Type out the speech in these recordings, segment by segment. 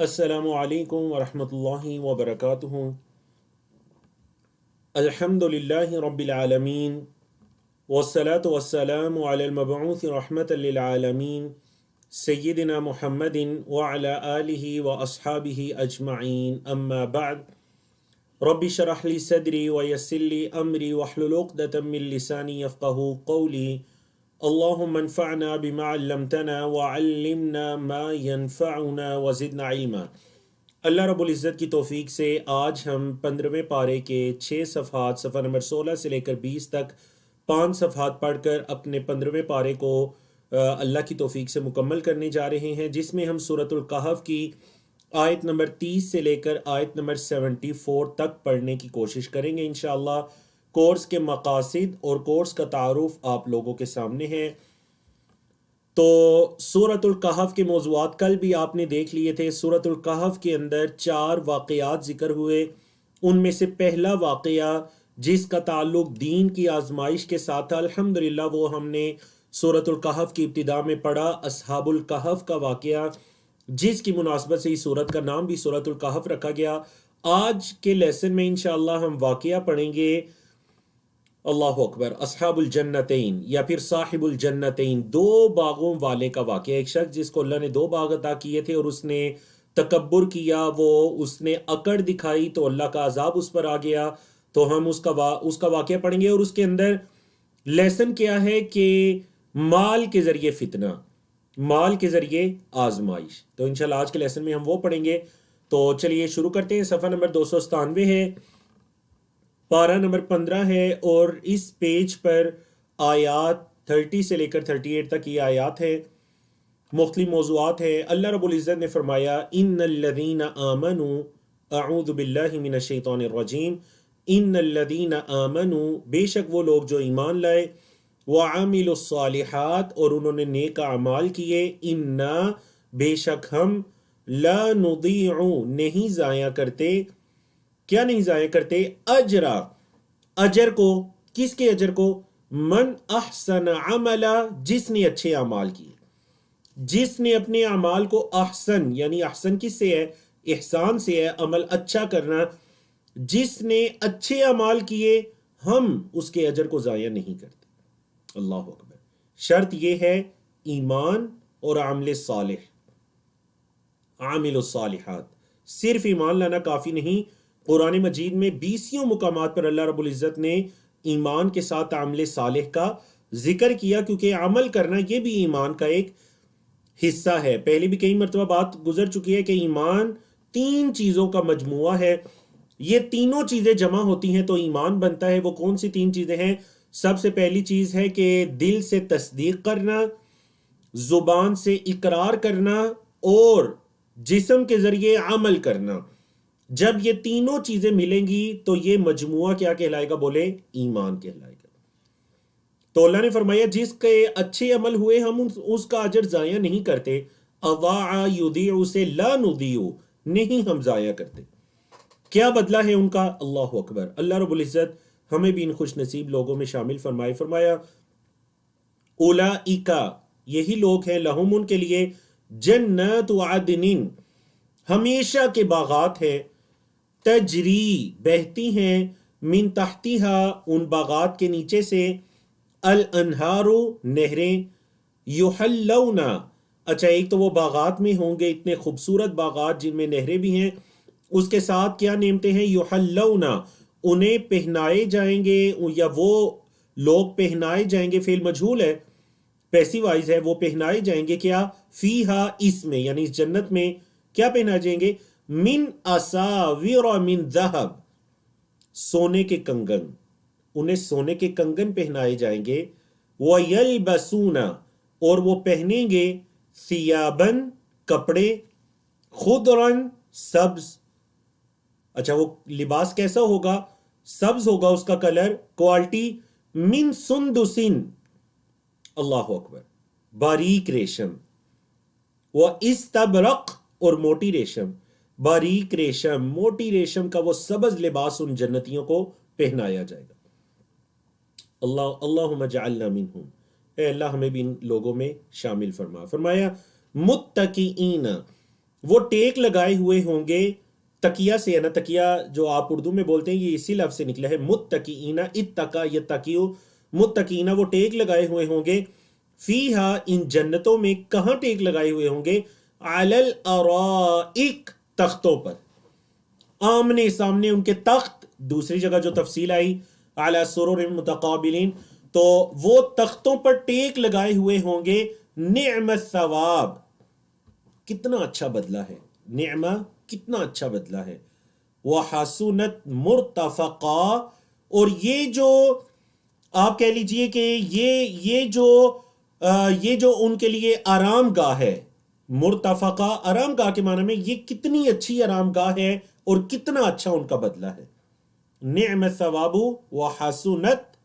السلام علیکم ورحمۃ اللہ وبرکاتہ۔ الحمد للہ رب العالمین والصلاة والسلام علی المبعوث رحمۃ للعالمین سیدنا محمد وعلی آلہ واصحابہ اجمعین، اما بعد۔ رب اشرح لی صدری ویسر لی امری واحلل عقدۃ من لسانی یفقہوا قولی۔ اللہم انفعنا بما علمتنا وعلمنا ما ينفعنا وزدنا علما۔ اللہ رب العزت کی توفیق سے آج ہم 15ویں پارے کے 6 صفحات، صفحہ نمبر 16 سے لے کر 20 تک 5 صفحات پڑھ کر اپنے 15ویں پارے کو اللہ کی توفیق سے مکمل کرنے جا رہے ہیں، جس میں ہم سورۃ الکہف کی آیت نمبر 30 سے لے کر آیت نمبر 74 تک پڑھنے کی کوشش کریں گے انشاءاللہ۔ کورس کے مقاصد اور کورس کا تعارف آپ لوگوں کے سامنے ہے۔ تو سورۃ الکہف کے موضوعات کل بھی آپ نے دیکھ لیے تھے۔ سورۃ الکہف کے اندر 4 واقعات ذکر ہوئے، ان میں سے پہلا واقعہ جس کا تعلق دین کی آزمائش کے ساتھ تھا، الحمدللہ وہ ہم نے سورۃ الکہف کی ابتدا میں پڑھا، اصحاب الکہف کا واقعہ، جس کی مناسبت سے اس سورت کا نام بھی سورۃ الکہف رکھا گیا۔ آج کے لیسن میں انشاءاللہ ہم واقعہ پڑھیں گے، اللہ اکبر، اصحاب الجنتین یا پھر صاحب الجنتین، 2 باغوں والے کا واقعہ۔ ایک شخص جس کو اللہ نے 2 باغ عطا کیے تھے اور اس نے تکبر کیا، اس نے اکڑ دکھائی تو اللہ کا عذاب اس پر آ گیا۔ تو ہم اس کا واقعہ پڑھیں گے، اور اس کے اندر لیسن کیا ہے کہ مال کے ذریعے فتنہ، مال کے ذریعے آزمائش۔ تو انشاءاللہ آج کے لیسن میں ہم وہ پڑھیں گے۔ تو چلیے شروع کرتے ہیں۔ صفحہ نمبر 297 ہے، پارہ نمبر 15 ہے، اور اس پیج پر آیات 30 سے لے کر 38 تک یہ آیات ہے، مختلف موضوعات ہے۔ اللہ رب العزت نے فرمایا، ان الذین آمنوا، اعوذ باللہ من الشیطان الرجیم، ان الذین آمنوا، بے شک وہ لوگ جو ایمان لائے، وعملوا الصالحات، اور انہوں نے نیک اعمال کیے، انا، بے شک ہم، لا نضیع، نہیں ضائع کرتے، کیا نہیں ضائع کرتے، اجر کو، کس کے اجر کو، من احسن عملا، جس نے اچھے اعمال کیے، جس نے اپنے اعمال کو احسن، یعنی احسن کس سے ہے، احسان سے ہے، عمل اچھا کرنا، جس نے اچھے اعمال کیے ہم اس کے اجر کو ضائع نہیں کرتے۔ اللہ اکبر۔ شرط یہ ہے ایمان اور عمل صالح، عامل الصالحات۔ صرف ایمان لانا کافی نہیں، قرآن مجید میں 20 مقامات پر اللہ رب العزت نے ایمان کے ساتھ عمل صالح کا ذکر کیا، کیونکہ عمل کرنا یہ بھی ایمان کا ایک حصہ ہے۔ پہلے بھی کئی مرتبہ بات گزر چکی ہے کہ ایمان 3 چیزوں کا مجموعہ ہے، یہ تینوں چیزیں جمع ہوتی ہیں تو ایمان بنتا ہے۔ وہ کون سی 3 چیزیں ہیں؟ سب سے پہلی چیز ہے کہ دل سے تصدیق کرنا، زبان سے اقرار کرنا، اور جسم کے ذریعے عمل کرنا۔ جب یہ تینوں چیزیں ملیں گی تو یہ مجموعہ کیا کہلائے گا؟ بولے، ایمان کہلائے گا۔ تو اللہ نے فرمایا جس کے اچھے عمل ہوئے ہم اس کا اجر ضائع نہیں کرتے۔ اضاع یضیع سے لا نضیع، نہیں ہم ضائع کرتے۔ کیا بدلہ ہے ان کا؟ اللہ اکبر۔ اللہ رب العزت ہمیں بھی ان خوش نصیب لوگوں میں شامل فرمائے۔ فرمایا اولئک، یہی لوگ ہیں، لہم، ان کے لیے، جنات عدن، ہمیشہ کے باغات ہیں، تجری، بہتی ہیں، من تحتہا، ان باغات کے نیچے سے، الانہار، نہریں، یحلون، اچھا ایک تو وہ باغات میں ہوں گے اتنے خوبصورت باغات جن میں نہریں بھی ہیں، اس کے ساتھ کیا نعمتیں ہیں؟ یحلون، انہیں پہنائے جائیں گے، یا وہ لوگ پہنائے جائیں گے، فعل مجہول ہے، پیسیوائز ہے، وہ پہنائے جائیں گے، کیا؟ فیہا، اس میں، یعنی اس جنت میں کیا پہنائے جائیں گے؟ من اساور من ذہب، سونے کے کنگن، انہیں سونے کے کنگن پہنائے جائیں گے، وَيَلْبَسُونَ، اور وہ پہنیں گے، ثِيَابًا، کپڑے، خُضْرًا، سبز، اچھا وہ لباس کیسا ہوگا؟ سبز ہوگا اس کا کلر، کوالٹی، من سندسن، اللہ اکبر، باریک ریشم، وَإِسْتَبْرَقْ، اور موٹی ریشم، باریک ریشم، موٹی ریشم کا وہ سبز لباس ان جنتیوں کو پہنایا جائے گا۔ اللہم اجعلنا منہم، اے اللہ ہمیں بھی ان لوگوں میں شامل فرما۔ فرمایا متکئین، وہ ٹیک لگائے ہوئے ہوں گے، تکیہ سے ہے نا، تکیہ جو آپ اردو میں بولتے ہیں یہ اسی لفظ سے نکلا ہے، متکئین، اتقا یتقیو، متکئین وہ ٹیک لگائے ہوئے ہوں گے، فیہا ان جنتوں میں، کہاں ٹیک لگائے ہوئے ہوں گے، علی الارائک تختوں پر، آمنے سامنے ان کے تخت، دوسری جگہ جو تفصیل آئی علی سرر متقابلین، تو وہ تختوں پر ٹیک لگائے ہوئے ہوں گے، نعم الثواب، کتنا اچھا بدلہ ہے، نعمہ کتنا اچھا بدلہ ہے، وحسنت مرتفقا، اور یہ جو آپ کہہ لیجئے کہ یہ جو ان کے لیے آرام گاہ ہے، مرتفقہ آرام گاہ کے معنی میں یہ کتنی اچھی آرام گاہ ہے اور کتنا اچھا ان کا بدلہ ہے، نعم الثواب وحسنت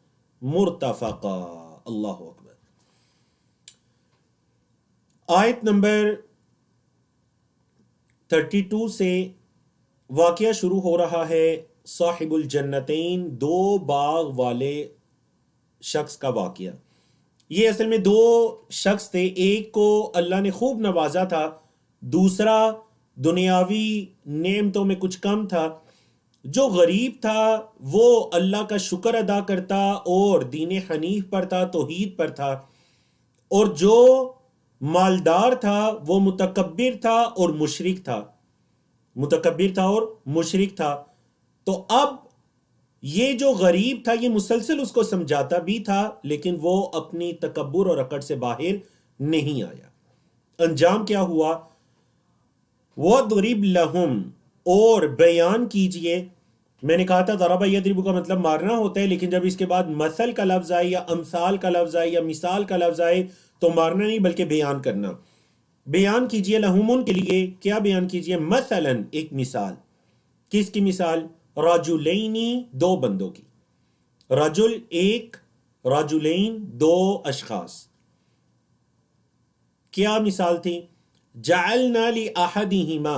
مرتفقا، اللہ اکبر۔ آیت نمبر 32 سے واقعہ شروع ہو رہا ہے صاحب الجنتین، دو باغ والے شخص کا واقعہ۔ یہ اصل میں دو شخص تھے، ایک کو اللہ نے خوب نوازا تھا، دوسرا دنیاوی نعمتوں میں کچھ کم تھا۔ جو غریب تھا وہ اللہ کا شکر ادا کرتا اور دین حنیف پر تھا، توحید پر تھا، اور جو مالدار تھا وہ متکبر تھا اور مشرک تھا، متکبر تھا اور مشرک تھا۔ تو اب یہ جو غریب تھا یہ مسلسل اس کو سمجھاتا بھی تھا، لیکن وہ اپنی تکبر اور اکڑ سے باہر نہیں آیا۔ انجام کیا ہوا؟ وَضْرِبْ لَهُمْ، اور بیان کیجئے۔ میں نے کہا تھا ضربہ یضرب کا مطلب مارنا ہوتا ہے، لیکن جب اس کے بعد مثل کا لفظ آئے یا امثال کا لفظ آئے یا مثال کا لفظ آئے تو مارنا نہیں بلکہ بیان کرنا۔ بیان کیجئے لہم، ان کے لیے کیا بیان کیجئے؟ مثلا، ایک مثال۔ کس کی مثال؟ رجلینی، دو بندوں کی، رجل ایک، رجلین دو اشخاص۔ کیا مثال تھی؟ جعلنا لأحدہما،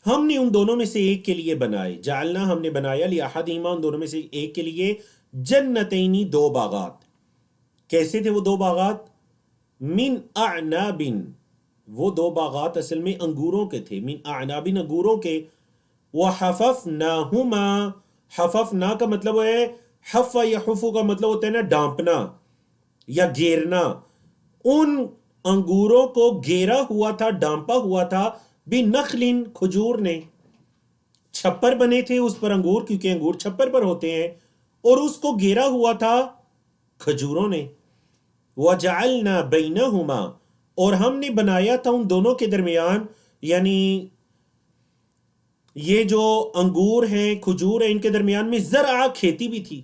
ہم نے ان دونوں میں سے ایک کے لیے بنائے، جعلنا ہم نے بنایا، لأحدہما ان دونوں میں سے ایک کے لیے، جنتینی دو باغات۔ کیسے تھے وہ دو باغات؟ من اعناب، وہ دو باغات اصل میں انگوروں کے تھے، من اعناب انگوروں کے، وحففناہما، حففنا کا مطلب ہے، حف یحف کا مطلب ہوتا ہے نا ڈانپنا یا گھیرنا، ان انگوروں کو گھیرا ہوا تھا، ڈانپا ہوا تھا، بنخل، کھجور نے، چھپر بنے تھے اس پر انگور، کیونکہ انگور چھپر پر ہوتے ہیں، اور اس کو گھیرا ہوا تھا کھجوروں نے۔ وجعلنا بینہما، اور ہم نے بنایا تھا ان دونوں کے درمیان، یعنی یہ جو انگور ہیں، کھجور ہیں، ان کے درمیان میں زرع، کھیتی بھی تھی،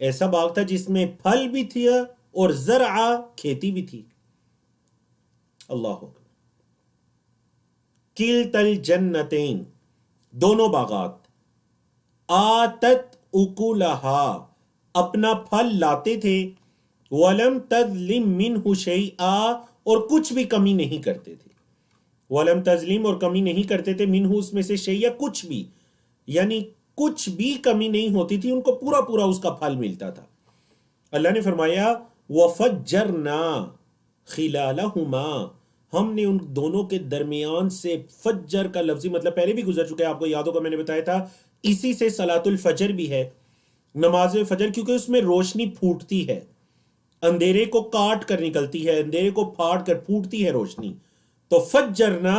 ایسا باغ تھا جس میں پھل بھی تھی اور زرع، کھیتی بھی تھی۔ اللہ اکبر۔ کلتا الجنتین، دونوں باغات، آتت اکلہا، اپنا پھل لاتے تھے، ولم تظلم منہ شیئا، اور کچھ بھی کمی نہیں کرتے تھے، ولم تظلم، اور کمی نہیں کرتے تھے، منہ اس میں سے شیئا، کچھ بھی، یعنی کچھ بھی کمی نہیں ہوتی تھی، ان کو پورا پورا اس کا پھل ملتا تھا۔ اللہ نے فرمایا وفجرنا خلالہما، ہم نے ان دونوں کے درمیان سے، فجر کا لفظی مطلب پہلے بھی گزر چکا ہے، آپ کو یاد ہوگا میں نے بتایا تھا، اسی سے صلاۃ الفجر بھی ہے، نماز فجر، کیونکہ اس میں روشنی پھوٹتی ہے، اندھیرے کو کاٹ کر نکلتی ہے، اندھیرے کو پھاڑ کر پھوٹتی ہے روشنی، تو فجرنا،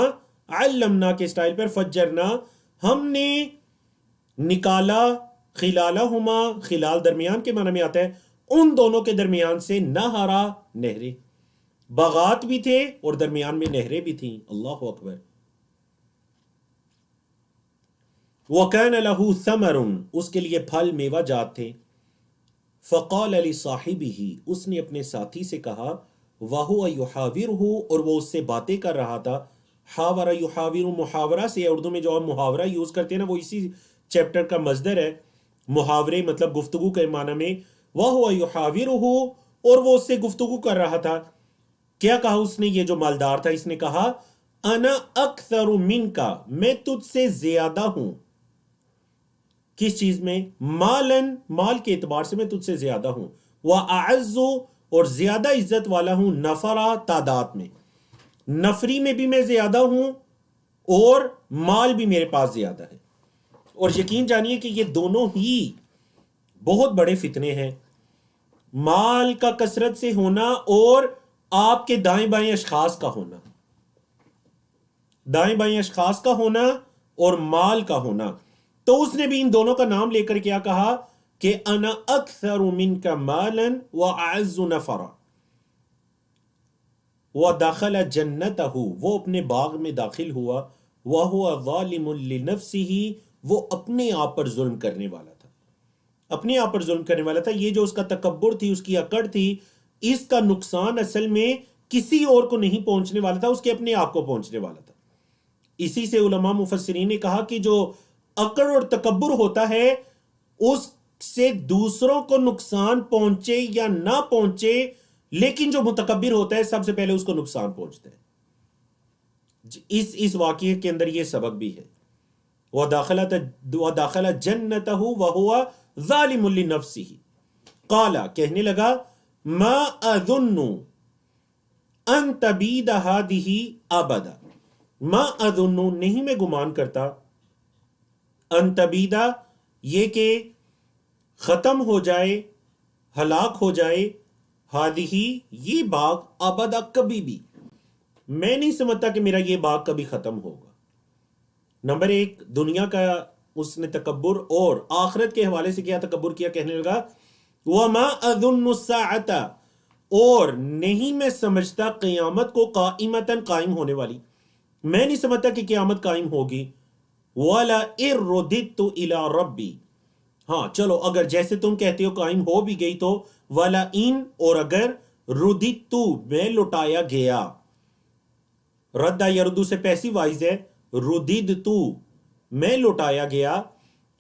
علمنا کے سٹائل پر، فجرنا ہم نے نکالا، خلالہما، خلال درمیان کے معنی میں آتا ہے، ان دونوں کے درمیان سے، نہرا، نہریں، باغات بھی تھے اور درمیان میں نہریں بھی تھیں۔ اللہ اکبر۔ وَكَانَ لَهُ ثَمَرٌ، اس کے لیے پھل میوہ جات تھے، فَقَالَ لِصَاحِبِهِ، اس نے اپنے ساتھی سے کہا، وَهُوَ يُحَاوِرُهُ، اور وہ اس سے باتیں کر رہا تھا، حاورہ یحاور، محاورہ سے، اردو میں جو ہم محاورہ یوز کرتے ہیں نا وہ اسی چیپٹر کا مصدر ہے، محاورے مطلب گفتگو کے معنی میں، وَهُوَ يُحَاوِرُهُ، اور وہ اس سے گفتگو کر رہا تھا۔ کیا کہا اس نے؟ یہ جو مالدار تھا اس نے کہا، انا اکثر منکا، میں تجھ سے زیادہ ہوں، کس چیز میں؟ مالن، مال کے اعتبار سے میں تجھ سے زیادہ ہوں، وَأَعَزُّ، اور زیادہ عزت والا ہوں، نفرا، تعداد میں، نفری میں بھی میں زیادہ ہوں، اور مال بھی میرے پاس زیادہ ہے. اور یقین جانیے کہ یہ دونوں ہی بہت بڑے فتنے ہیں، مال کا کثرت سے ہونا اور آپ کے دائیں بائیں اشخاص کا ہونا، دائیں بائیں اشخاص کا ہونا اور مال کا ہونا. تو اس نے بھی ان دونوں کا نام لے کر کیا کہا کہ انا اکثر منک مالا واعز نفرا. وَدَخَلَ جَنَّتَهُ، وہ اپنے باغ میں داخل ہوا، وَهُوَ ظَالِمٌ لِنَفْسِهِ، وہ اپنے آپ پر ظلم کرنے والا تھا، اپنے آپ پر ظلم کرنے والا تھا. یہ جو اس کا تکبر تھی، اس کی اکڑ تھی، اس کا نقصان اصل میں کسی اور کو نہیں پہنچنے والا تھا، اس کے اپنے آپ کو پہنچنے والا تھا. اسی سے علماء مفسرین نے کہا کہ جو اکڑ اور تکبر ہوتا ہے اس سے دوسروں کو نقصان پہنچے یا نہ پہنچے، لیکن جو متکبر ہوتا ہے سب سے پہلے اس کو نقصان پہنچتا ہے. اس واقعے کے اندر یہ سبق بھی ہے. وَدَخَلَ جَنَّتَهُ وَهُوَ ظَالِمٌ لِنَفْسِهِ قَالَ، کہنے لگا مَا أَظُنُّ أَن تَبِيدَ هَذِهِ أَبَدًا، مَا أَظُنُّ نہیں میں گمان کرتا، أَن تَبِيدَ یہ کہ ختم ہو جائے، ہلاک ہو جائے، ہادہی یہ باغ، ابدا کبھی بھی، میں نہیں سمجھتا کہ میرا یہ باغ کبھی ختم ہوگا. نمبر ایک، دنیا کا اس نے تکبر، اور آخرت کے حوالے سے کیا تکبر کیا، کہنے لگا وَمَا أَظُنُّ السَّاعَةَ، اور نہیں میں سمجھتا قیامت کو قائمتاً قائم ہونے والی، میں نہیں سمجھتا کہ قیامت قائم ہوگی. وَلَئِن رُدِدتُّ إِلَىٰ رَبِّي، ہاں چلو اگر جیسے تم کہتے ہو قائم ہو بھی گئی تو وَلَئِن، اور اگر رُدِدتُّ میں لوٹایا گیا، ردہ یردو سے پیسیو وائز ہے، رُدِدتُّ میں لوٹایا گیا،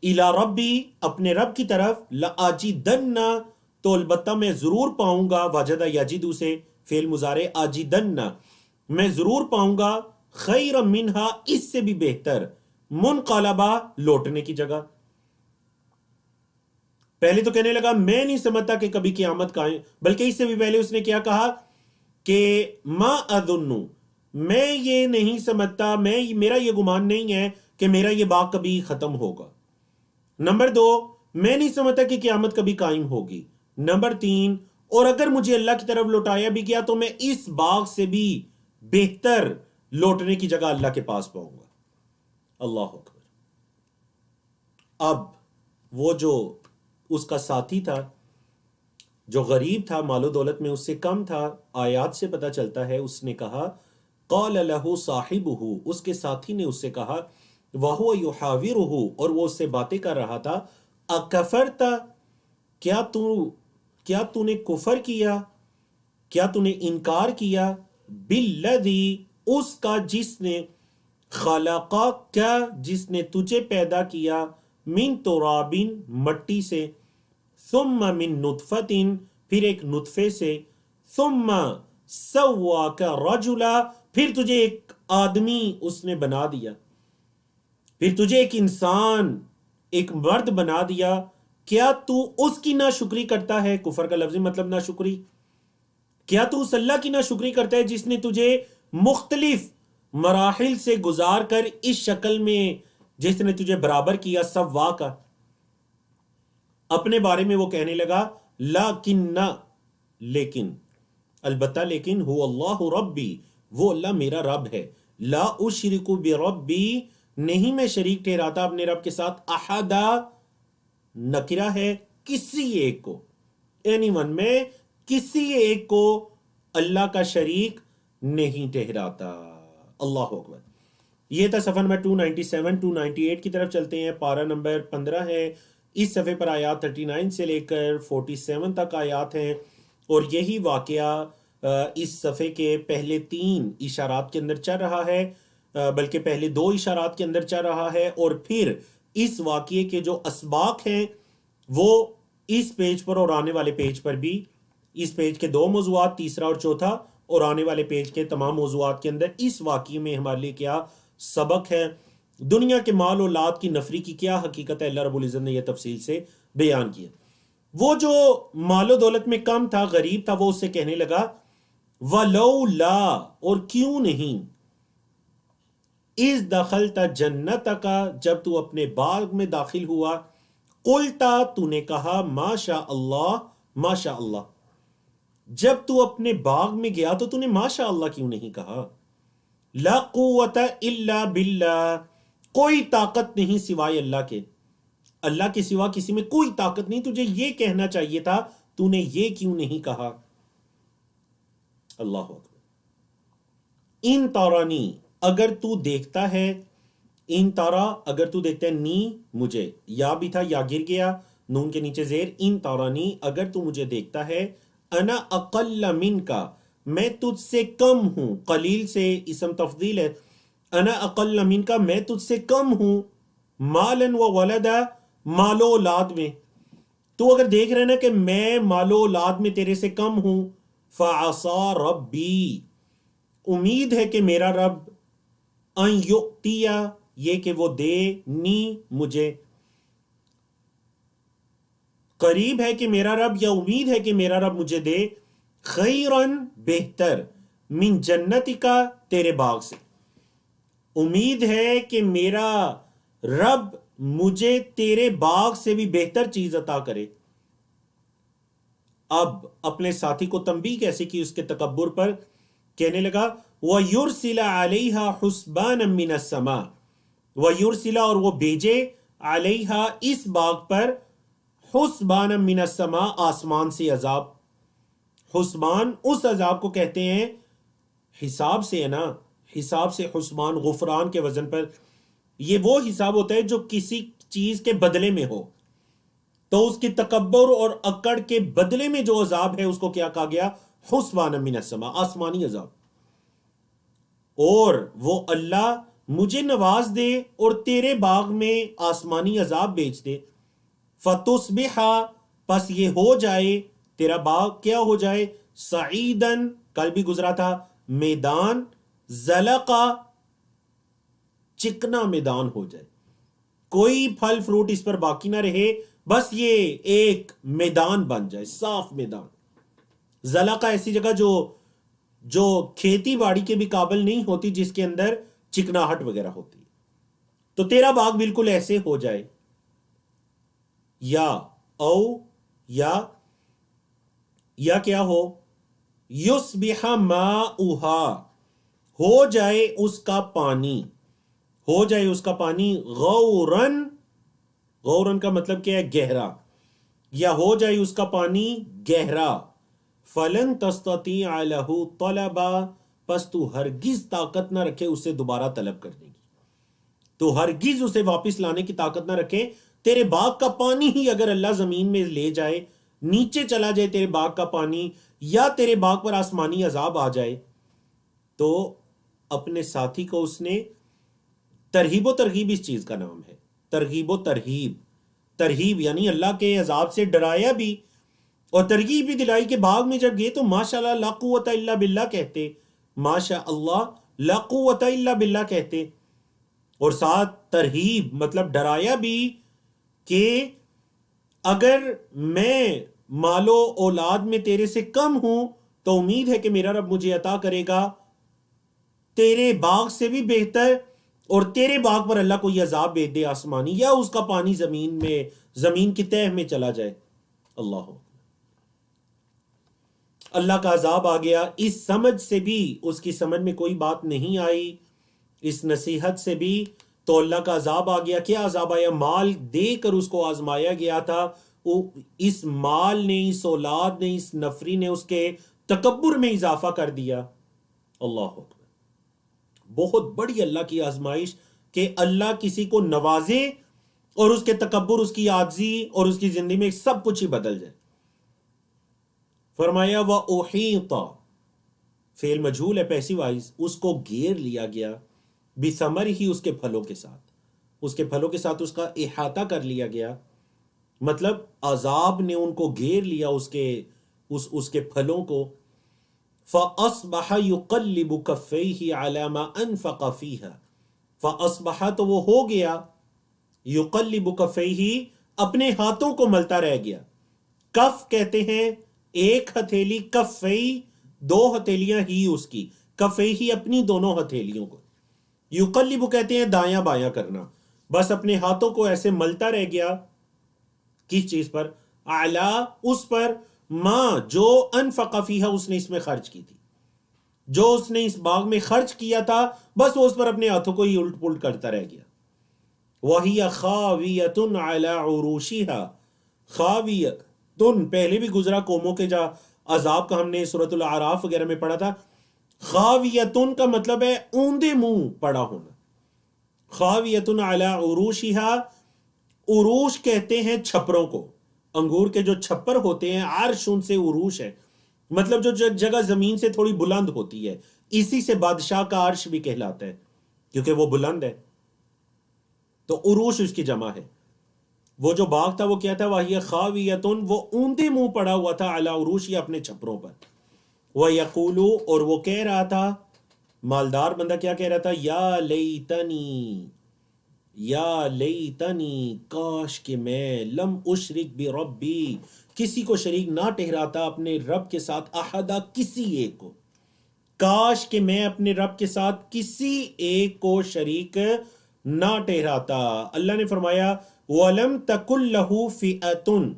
إِلَىٰ رَبِّي اپنے رب کی طرف، لَأَجِدَنَّ تو البتہ میں ضرور پاؤں گا، وجدہ یجدو سے فعل مضارع، آجدن میں ضرور پاؤں گا، خیر منہا اس سے بھی بہتر، منقلبہ لوٹنے کی جگہ. پہلے تو کہنے لگا میں نہیں سمجھتا کہ کبھی قیامت قائم، بلکہ اس سے بھی پہلے اس نے کیا کہا کہ ما اظن، میں یہ نہیں سمجھتا، میرا یہ گمان نہیں ہے کہ میرا یہ باغ کبھی ختم ہوگا. نمبر دو، میں نہیں سمجھتا کہ قیامت کبھی قائم ہوگی. نمبر تین، اور اگر مجھے اللہ کی طرف لوٹایا بھی گیا تو میں اس باغ سے بھی بہتر لوٹنے کی جگہ اللہ کے پاس پاؤں گا. اللہ اکبر. اب وہ جو اس کا ساتھی تھا، جو غریب تھا، مال و دولت میں اس سے کم تھا، آیات سے پتہ چلتا ہے، اس نے کہا قال له صاحبہ، اس کے ساتھی نے اس سے کہا، وہو یحاورہ، اور وہ اس سے باتیں کر رہا تھا، اکفرت، کیا تو نے کفر کیا، کیا تو نے انکار کیا، بالذی اس کا جس نے، خلقک جس نے تجھے پیدا کیا، من تراب مٹی سے، ثم من نطفت پھر ایک نطفے سے، ثم سواک رجلا پھر تجھے ایک آدمی اس نے بنا دیا، پھر تجھے ایک انسان، ایک مرد بنا دیا، کیا تو اس کی ناشکری کرتا ہے؟ کفر کا لفظی مطلب ناشکری. کیا تو اس اللہ کی ناشکری کرتا ہے جس نے تجھے مختلف مراحل سے گزار کر اس شکل میں، جس نے تجھے برابر کیا، سوا کا. اپنے بارے میں وہ کہنے لگا لیکن البتہ لیکن، هو اللہ ربی، وہ اللہ میرا رب ہے، لا اشرک بربی نہیں میں شریک ٹھہراتا اپنے رب کے ساتھ، احدا نکرہ ہے کسی ایک کو، اینی ون، میں کسی ایک کو اللہ کا شریک نہیں ٹھہراتا. اللہ اکبر. یہ تھا صفحہ نمبر 297 298 کی طرف چلتے ہیں. پارہ نمبر 15 ہے، اس صفحے پر آیات 39 سے لے کر 47 تک آیات ہیں، اور یہی واقعہ اس صفحے کے پہلے 3 اشارات کے اندر چل رہا ہے، بلکہ پہلے 2 اشارات کے اندر چل رہا ہے، اور پھر اس واقعے کے جو اسباق ہیں وہ اس پیج پر اور آنے والے پیج پر بھی، اس پیج کے 2 موضوعات، تیسرا اور چوتھا، اور آنے والے پیج کے تمام موضوعات کے اندر اس واقعے میں ہمارے لیے کیا سبق ہے، دنیا کے مال و اولاد کی نفری کی کیا حقیقت ہے، اللہ رب العزت نے یہ تفصیل سے بیان کیا. وہ جو مال و دولت میں کم تھا، غریب تھا، وہ اس سے کہنے لگا وَلَوْلَا، اور کیوں نہیں، اذ دخلت جنتک، جب تو اپنے باغ میں داخل ہوا، قلتا، تو نے کہا، ما شاء اللہ، ما شاء اللہ. جب تو اپنے باغ میں گیا تو نے ما شاء اللہ کیوں نہیں کہا؟ لا قوت الا باللہ، کوئی طاقت نہیں سوائے اللہ کے، اللہ کے سوا کسی میں کوئی طاقت نہیں، تجھے یہ کہنا چاہیے تھا، تو نے یہ کیوں نہیں کہا؟ اللہ اکبر. ان تارانی، اگر تو دیکھتا ہے، ان تارا، اگر تو دیکھتا ہے، نی مجھے، یا بھی تھا، یا گر گیا، نون کے نیچے زیر، ان تارانی، اگر تو مجھے دیکھتا ہے، انا اقل منکا، میں تجھ سے کم ہوں، قلیل سے اسم تفضیل ہے، انا اقل منکا، میں تجھ سے کم ہوں، مالن و ولدا، مال و اولاد میں، تو اگر دیکھ رہے نا کہ میں مال و اولاد میں تیرے سے کم ہوں، فعصا ربی، امید ہے کہ میرا رب، ان یؤتیا، یہ کہ وہ دے، نی مجھے، قریب ہے کہ میرا رب، یا امید ہے کہ میرا رب مجھے دے، خیرن، بہتر، من جنتی کا، تیرے باغ سے، امید ہے کہ میرا رب مجھے تیرے باغ سے بھی بہتر چیز عطا کرے. اب اپنے ساتھی کو تنبیہ کیسے کی اس کے تکبر پر، کہنے لگا وَيُرْسِلَ عَلَيْهَا حُسْبَانًا مِّنَ السَّمَاءِ، وَيُرْسِلَ، اور وہ بھیجے، عَلَيْهَا، اس باغ پر، حُسْبَانًا مِّنَ السَّمَاءِ، آسمان سے عذاب. حسبان اس عذاب کو کہتے ہیں، حساب سے ہے نا، حساب سے حسبان، غفران کے وزن پر، یہ وہ حساب ہوتا ہے جو کسی چیز کے بدلے میں ہو، تو اس کی تکبر اور اکڑ کے بدلے میں جو عذاب ہے اس کو کیا کہا گیا؟ حسبان من السماء، آسمانی عذاب. اور وہ اللہ مجھے نواز دے اور تیرے باغ میں آسمانی عذاب بیچ دے، فتصبح، پس یہ ہو جائے، تیرا باغ کیا ہو جائے؟ سعیدن، کل بھی گزرا تھا، میدان، زلقا، چکنا میدان ہو جائے، کوئی پھل فروٹ اس پر باقی نہ رہے، بس یہ ایک میدان بن جائے، صاف میدان. زلقہ ایسی جگہ جو کھیتی باڑی کے بھی قابل نہیں ہوتی، جس کے اندر چکناہٹ وغیرہ ہوتی، تو تیرا باغ بالکل ایسے ہو جائے. یا او، یا کیا ہو؟ یصبح ماؤہا، ہو جائے اس کا پانی، ہو جائے اس کا پانی، غورن، غورن کا مطلب کیا ہے؟ گہرا، یا ہو جائے اس کا پانی گہرا، فلن تستطیع لہ طلبا، پس تو ہرگز طاقت نہ رکھے اسے دوبارہ طلب کرنے کی، تو ہرگز اسے واپس لانے کی طاقت نہ رکھے. تیرے باغ کا پانی ہی اگر اللہ زمین میں لے جائے، نیچے چلا جائے تیرے باغ کا پانی، یا تیرے باغ پر آسمانی عذاب آ جائے، تو اپنے ساتھی کو اس نے، ترغیب و ترغیب اس چیز کا نام ہے، ترغیب و ترہیب، ترہیب یعنی اللہ کے عذاب سے ڈرایا بھی اور ترغیب بھی دلائی کہ باغ میں جب گئے تو ماشاءاللہ لا قوت الا باللہ کہتے، ماشاء اللہ لا قوت الا باللہ کہتے، اور ساتھ ترہیب مطلب ڈرایا بھی کہ اگر میں مال و اولاد میں تیرے سے کم ہوں تو امید ہے کہ میرا رب مجھے عطا کرے گا تیرے باغ سے بھی بہتر، اور تیرے باغ پر اللہ کو یہ عذاب بھیج دے آسمانی، یا اس کا پانی زمین کی تہہ میں چلا جائے. اللہ کا عذاب آ گیا. اس سمجھ سے بھی اس کی سمجھ میں کوئی بات نہیں آئی، اس نصیحت سے بھی تو اللہ کا عذاب آ گیا. کیا عذاب آیا؟ مال دے کر اس کو آزمایا گیا تھا، اس مال نے، اس اولاد نے، اس نفری نے اس کے تکبر میں اضافہ کر دیا. اللہ اکبر، بہت بڑی اللہ کی آزمائش کہ اللہ کسی کو نوازے اور اس کے تکبر، اس کی عاجزی اور اس کی زندگی میں سب کچھ ہی بدل جائے. فرمایا وَأُحِيطَ، فعل مجہول ہے پیسیو وائز، اس کو گھیر لیا گیا، بِثَمَرِهِ، اس کے پھلوں کے ساتھ، اس کے پھلوں کے ساتھ اس کا احاطہ کر لیا گیا، مطلب عذاب نے ان کو گھیر لیا اس کے پھلوں کو. فَأَصْبَحَ يُقَلِّبُ كَفَّيْهِ عَلَى مَا أَنفَقَ فِيهَا، فَأَصْبَحَ، تو وہ ہو گیا، يُقَلِّبُ كَفَّيْهِ، اپنے ہاتھوں کو ملتا رہ گیا. کف کہتے ہیں ایک ہتھیلی، کفئی دو ہتھیلیاں ہی اس کی، کفئی ہی اپنی دونوں ہتھیلیوں کو، یقلب کہتے ہیں دایاں بایاں کرنا، بس اپنے ہاتھوں کو ایسے ملتا رہ گیا، کس چیز پر؟ اعلی، اس پر، ماں جو انفق فیہا اس نے اس میں خرچ کی تھی، جو اس نے اس باغ میں خرچ کیا تھا، بس وہ اس پر اپنے ہاتھوں کو ہی الٹ پلٹ کرتا رہ گیا۔ وَهِيَ خَاوِيَةٌ عَلَى عُرُوشِهَا، خاویتن پہلے بھی گزرا قوموں کے جا عذاب کا، ہم نے سورۃ الاعراف وغیرہ میں پڑھا تھا۔ خاویتن کا مطلب ہے اوندے منہ پڑا ہونا، خاویتن علی عروشها، عروش کہتے ہیں چھپروں کو، انگور کے جو چھپر ہوتے ہیں، عرش ان سے عروش ہے، مطلب جو جگہ زمین سے تھوڑی بلند ہوتی ہے، اسی سے بادشاہ کا عرش بھی کہلاتا ہے کیونکہ وہ بلند ہے، تو عروش اس کی جمع ہے۔ وہ جو باغ تھا وہ کیا تھا؟ وَهِيَ خَاوِيَةٌ، وہ اوندے منہ پڑا ہوا تھا، علی عروشها، اپنے چھپروں پر۔ وَيَقُولُ، اور وہ کہہ رہا تھا، مالدار بندہ کیا کہہ رہا تھا؟ یا لیتنی، یا لیتنی، کاش کہ میں، لم اشرک بربی، کسی کو شریک نہ ٹھہراتا اپنے رب کے ساتھ، احدا، کسی ایک کو، کاش کہ میں اپنے رب کے ساتھ کسی ایک کو شریک نہ ٹھہراتا۔ اللہ نے فرمایا وَلَمْ تَكُنْ لَهُ فِئَةٌ،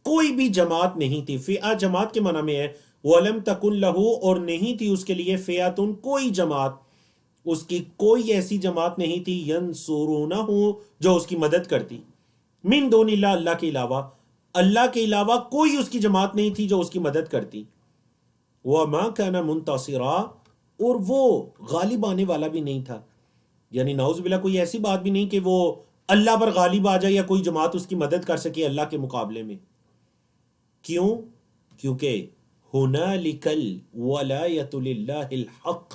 کوئی بھی جماعت نہیں تھی، فئہ جماعت کے معنی میں ہے، وَلَمْ تَكُنْ لَهُ، اور نہیں تھی اس کے لیے، فِئَةٌ، کوئی جماعت، اس کی کوئی ایسی جماعت نہیں تھی، يَنْصُرُونَهُ، جو اس کی مدد کرتی، من دون اللہ، اللہ کے علاوہ، اللہ کے علاوہ کوئی اس کی جماعت نہیں تھی جو اس کی مدد کرتی۔ وَمَا كَانَ مُنْتَصِرًا، اور وہ غالب آنے والا بھی نہیں تھا، یعنی نعوذ باللہ کوئی ایسی بات بھی نہیں کہ وہ اللہ پر غالب آ جائے یا کوئی جماعت اس کی مدد کر سکے اللہ کے مقابلے میں۔ کیوں؟ کیونکہ ہنالک الولایۃ للہ الحق،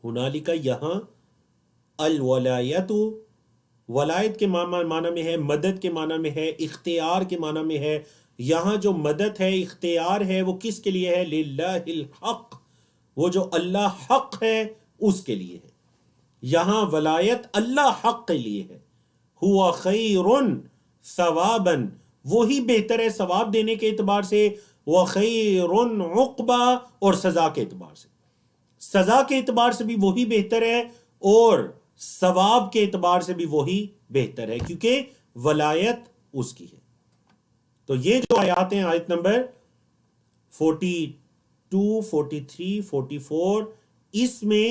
ہنالک یہاں، الولایۃ، ولایت کے معنی میں ہے، مدد کے معنی میں ہے، اختیار کے معنی میں ہے، یہاں جو مدد ہے، اختیار ہے، وہ کس کے لیے ہے؟ للہ الحق، وہ جو اللہ حق ہے اس کے لیے ہے، یہاں ولایت اللہ حق کے لیے ہے۔ ہوا خیر ثوابا، وہی بہتر ہے ثواب دینے کے اعتبار سے، وخیر عقبا، اور سزا کے اعتبار سے، سزا کے اعتبار سے بھی وہی بہتر ہے، اور ثواب کے اعتبار سے بھی وہی بہتر ہے، کیونکہ ولایت اس کی ہے۔ تو یہ جو آیات ہیں، آیت نمبر 42، 43، 44، اس میں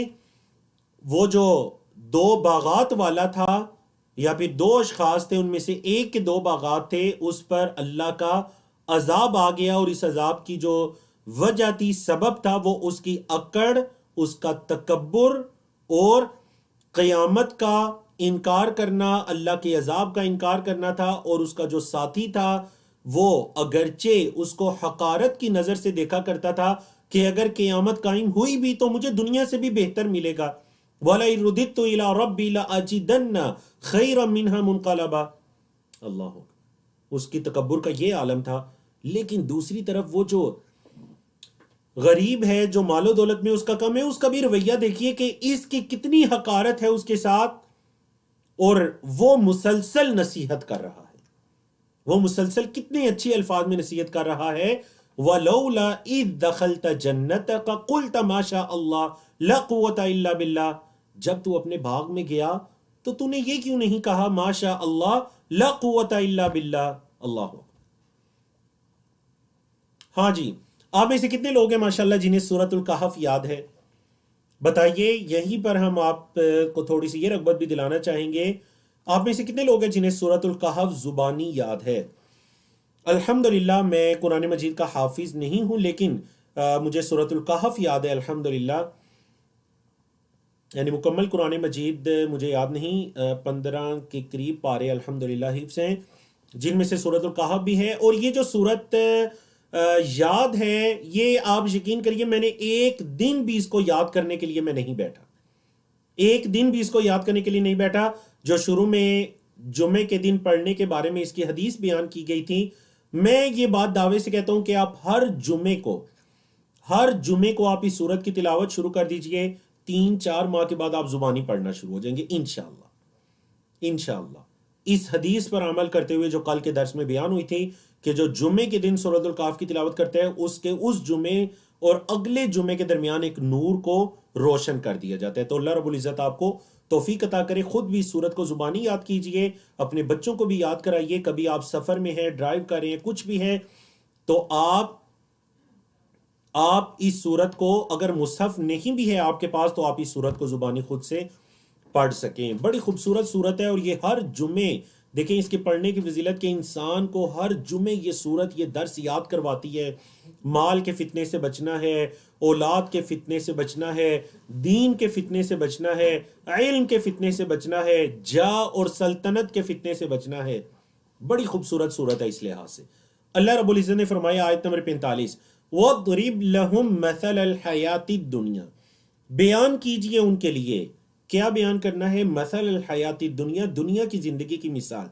وہ جو دو باغات والا تھا، یا پھر دو اشخاص تھے، ان میں سے ایک کے دو باغات تھے، اس پر اللہ کا عذاب آ گیا، اور اس عذاب کی جو وجہ تھی، سبب تھا، وہ اس کی اکڑ، اس کا تکبر، اور قیامت کا انکار کرنا، اللہ کے عذاب کا انکار کرنا تھا، اور اس کا جو ساتھی تھا وہ اگرچہ اس کو حقارت کی نظر سے دیکھا کرتا تھا کہ اگر قیامت قائم ہوئی بھی تو مجھے دنیا سے بھی بہتر ملے گا، وَلَئِن رُدِدتُّ إِلَىٰ رَبِّي لَأَجِدَنَّ خَيْرًا مِّنْهَا مُنْقَلَبًا، اللہ، اس کی تکبر کا یہ عالم تھا۔ لیکن دوسری طرف وہ جو غریب ہے، جو مال و دولت میں اس کا کم ہے، اس کا بھی رویہ دیکھیے کہ اس کی کتنی حقارت ہے اس کے ساتھ، اور وہ مسلسل نصیحت کر رہا ہے، وہ مسلسل کتنے اچھے الفاظ میں نصیحت کر رہا ہے، وَلَوْلَا إِذْ دَخَلْتَ جَنَّتَكَ قُلْتَ مَا شَاءَ اللَّهُ لَا قُوَّةَ إِلَّا بِاللَّهِ، جب تو اپنے باغ میں گیا تو تو نے یہ کیوں نہیں کہا ما شاء اللہ لا قوت الا باللہ، اللہ۔ ہاں جی، آپ میں سے کتنے لوگ ہیں ماشاءاللہ جنہیں سورۃ الکہف یاد ہے؟ بتائیے، یہیں پر ہم آپ کو تھوڑی سی یہ رغبت بھی دلانا چاہیں گے، آپ میں سے کتنے لوگ ہیں جنہیں سورۃ الکہف زبانی یاد ہے؟ الحمدللہ میں قرآن مجید کا حافظ نہیں ہوں، لیکن مجھے سورۃ الکہف یاد ہے الحمدللہ، یعنی مکمل قرآن مجید مجھے یاد نہیں، 15 کے قریب پارے الحمدللہ حفظ ہیں، جن میں سے سورۃ الکہف بھی ہے۔ اور یہ جو سورت یاد ہے، یہ آپ یقین کریے میں نے ایک دن بھی اس کو یاد کرنے کے لیے میں نہیں بیٹھا، ایک دن بھی اس کو یاد کرنے کے لیے نہیں بیٹھا۔ جو شروع میں جمعے کے دن پڑھنے کے بارے میں اس کی حدیث بیان کی گئی تھی، میں یہ بات دعوے سے کہتا ہوں کہ آپ ہر جمعے کو آپ اس سورت کی تلاوت شروع کر دیجئے، 3-4 ماہ کے بعد آپ زبانی پڑھنا شروع ہو جائیں گے انشاءاللہ، اس حدیث پر عمل کرتے ہوئے جو کل کے درس میں بیان ہوئی تھی کہ جو جمعے کے دن سورۃ الکہف کی تلاوت کرتے ہیں، اس کے اس جمعے اور اگلے جمعے کے درمیان ایک نور کو روشن کر دیا جاتا ہے۔ تو اللہ رب العزت آپ کو توفیق عطا کرے، خود بھی اس سورت کو زبانی یاد کیجئے، اپنے بچوں کو بھی یاد کرائیے۔ کبھی آپ سفر میں ہیں، ڈرائیو کر رہے ہیں، کچھ بھی ہے، تو آپ اس سورت کو، اگر مصحف نہیں بھی ہے آپ کے پاس، تو آپ اس سورت کو زبانی خود سے پڑھ سکیں۔ بڑی خوبصورت سورت ہے، اور یہ ہر جمعے دیکھیں اس کے پڑھنے کی فضیلت کے انسان کو ہر جمعے یہ سورت، یہ درس یاد کرواتی ہے۔ مال کے فتنے سے بچنا ہے، اولاد کے فتنے سے بچنا ہے، دین کے فتنے سے بچنا ہے، علم کے فتنے سے بچنا ہے، جاہ اور سلطنت کے فتنے سے بچنا ہے۔ بڑی خوبصورت سورت ہے اس لحاظ سے۔ اللہ رب العزت نے فرمایا آیت نمبر 45، وَاضْرِبْ لَهُمْ مَثَلَ الْحَيَاةِ الدُّنْيَا، بیان کیجئے ان کے لیے، کیا بیان کرنا ہے؟ مثل الحیات الدنیا، دنیا کی زندگی کی مثال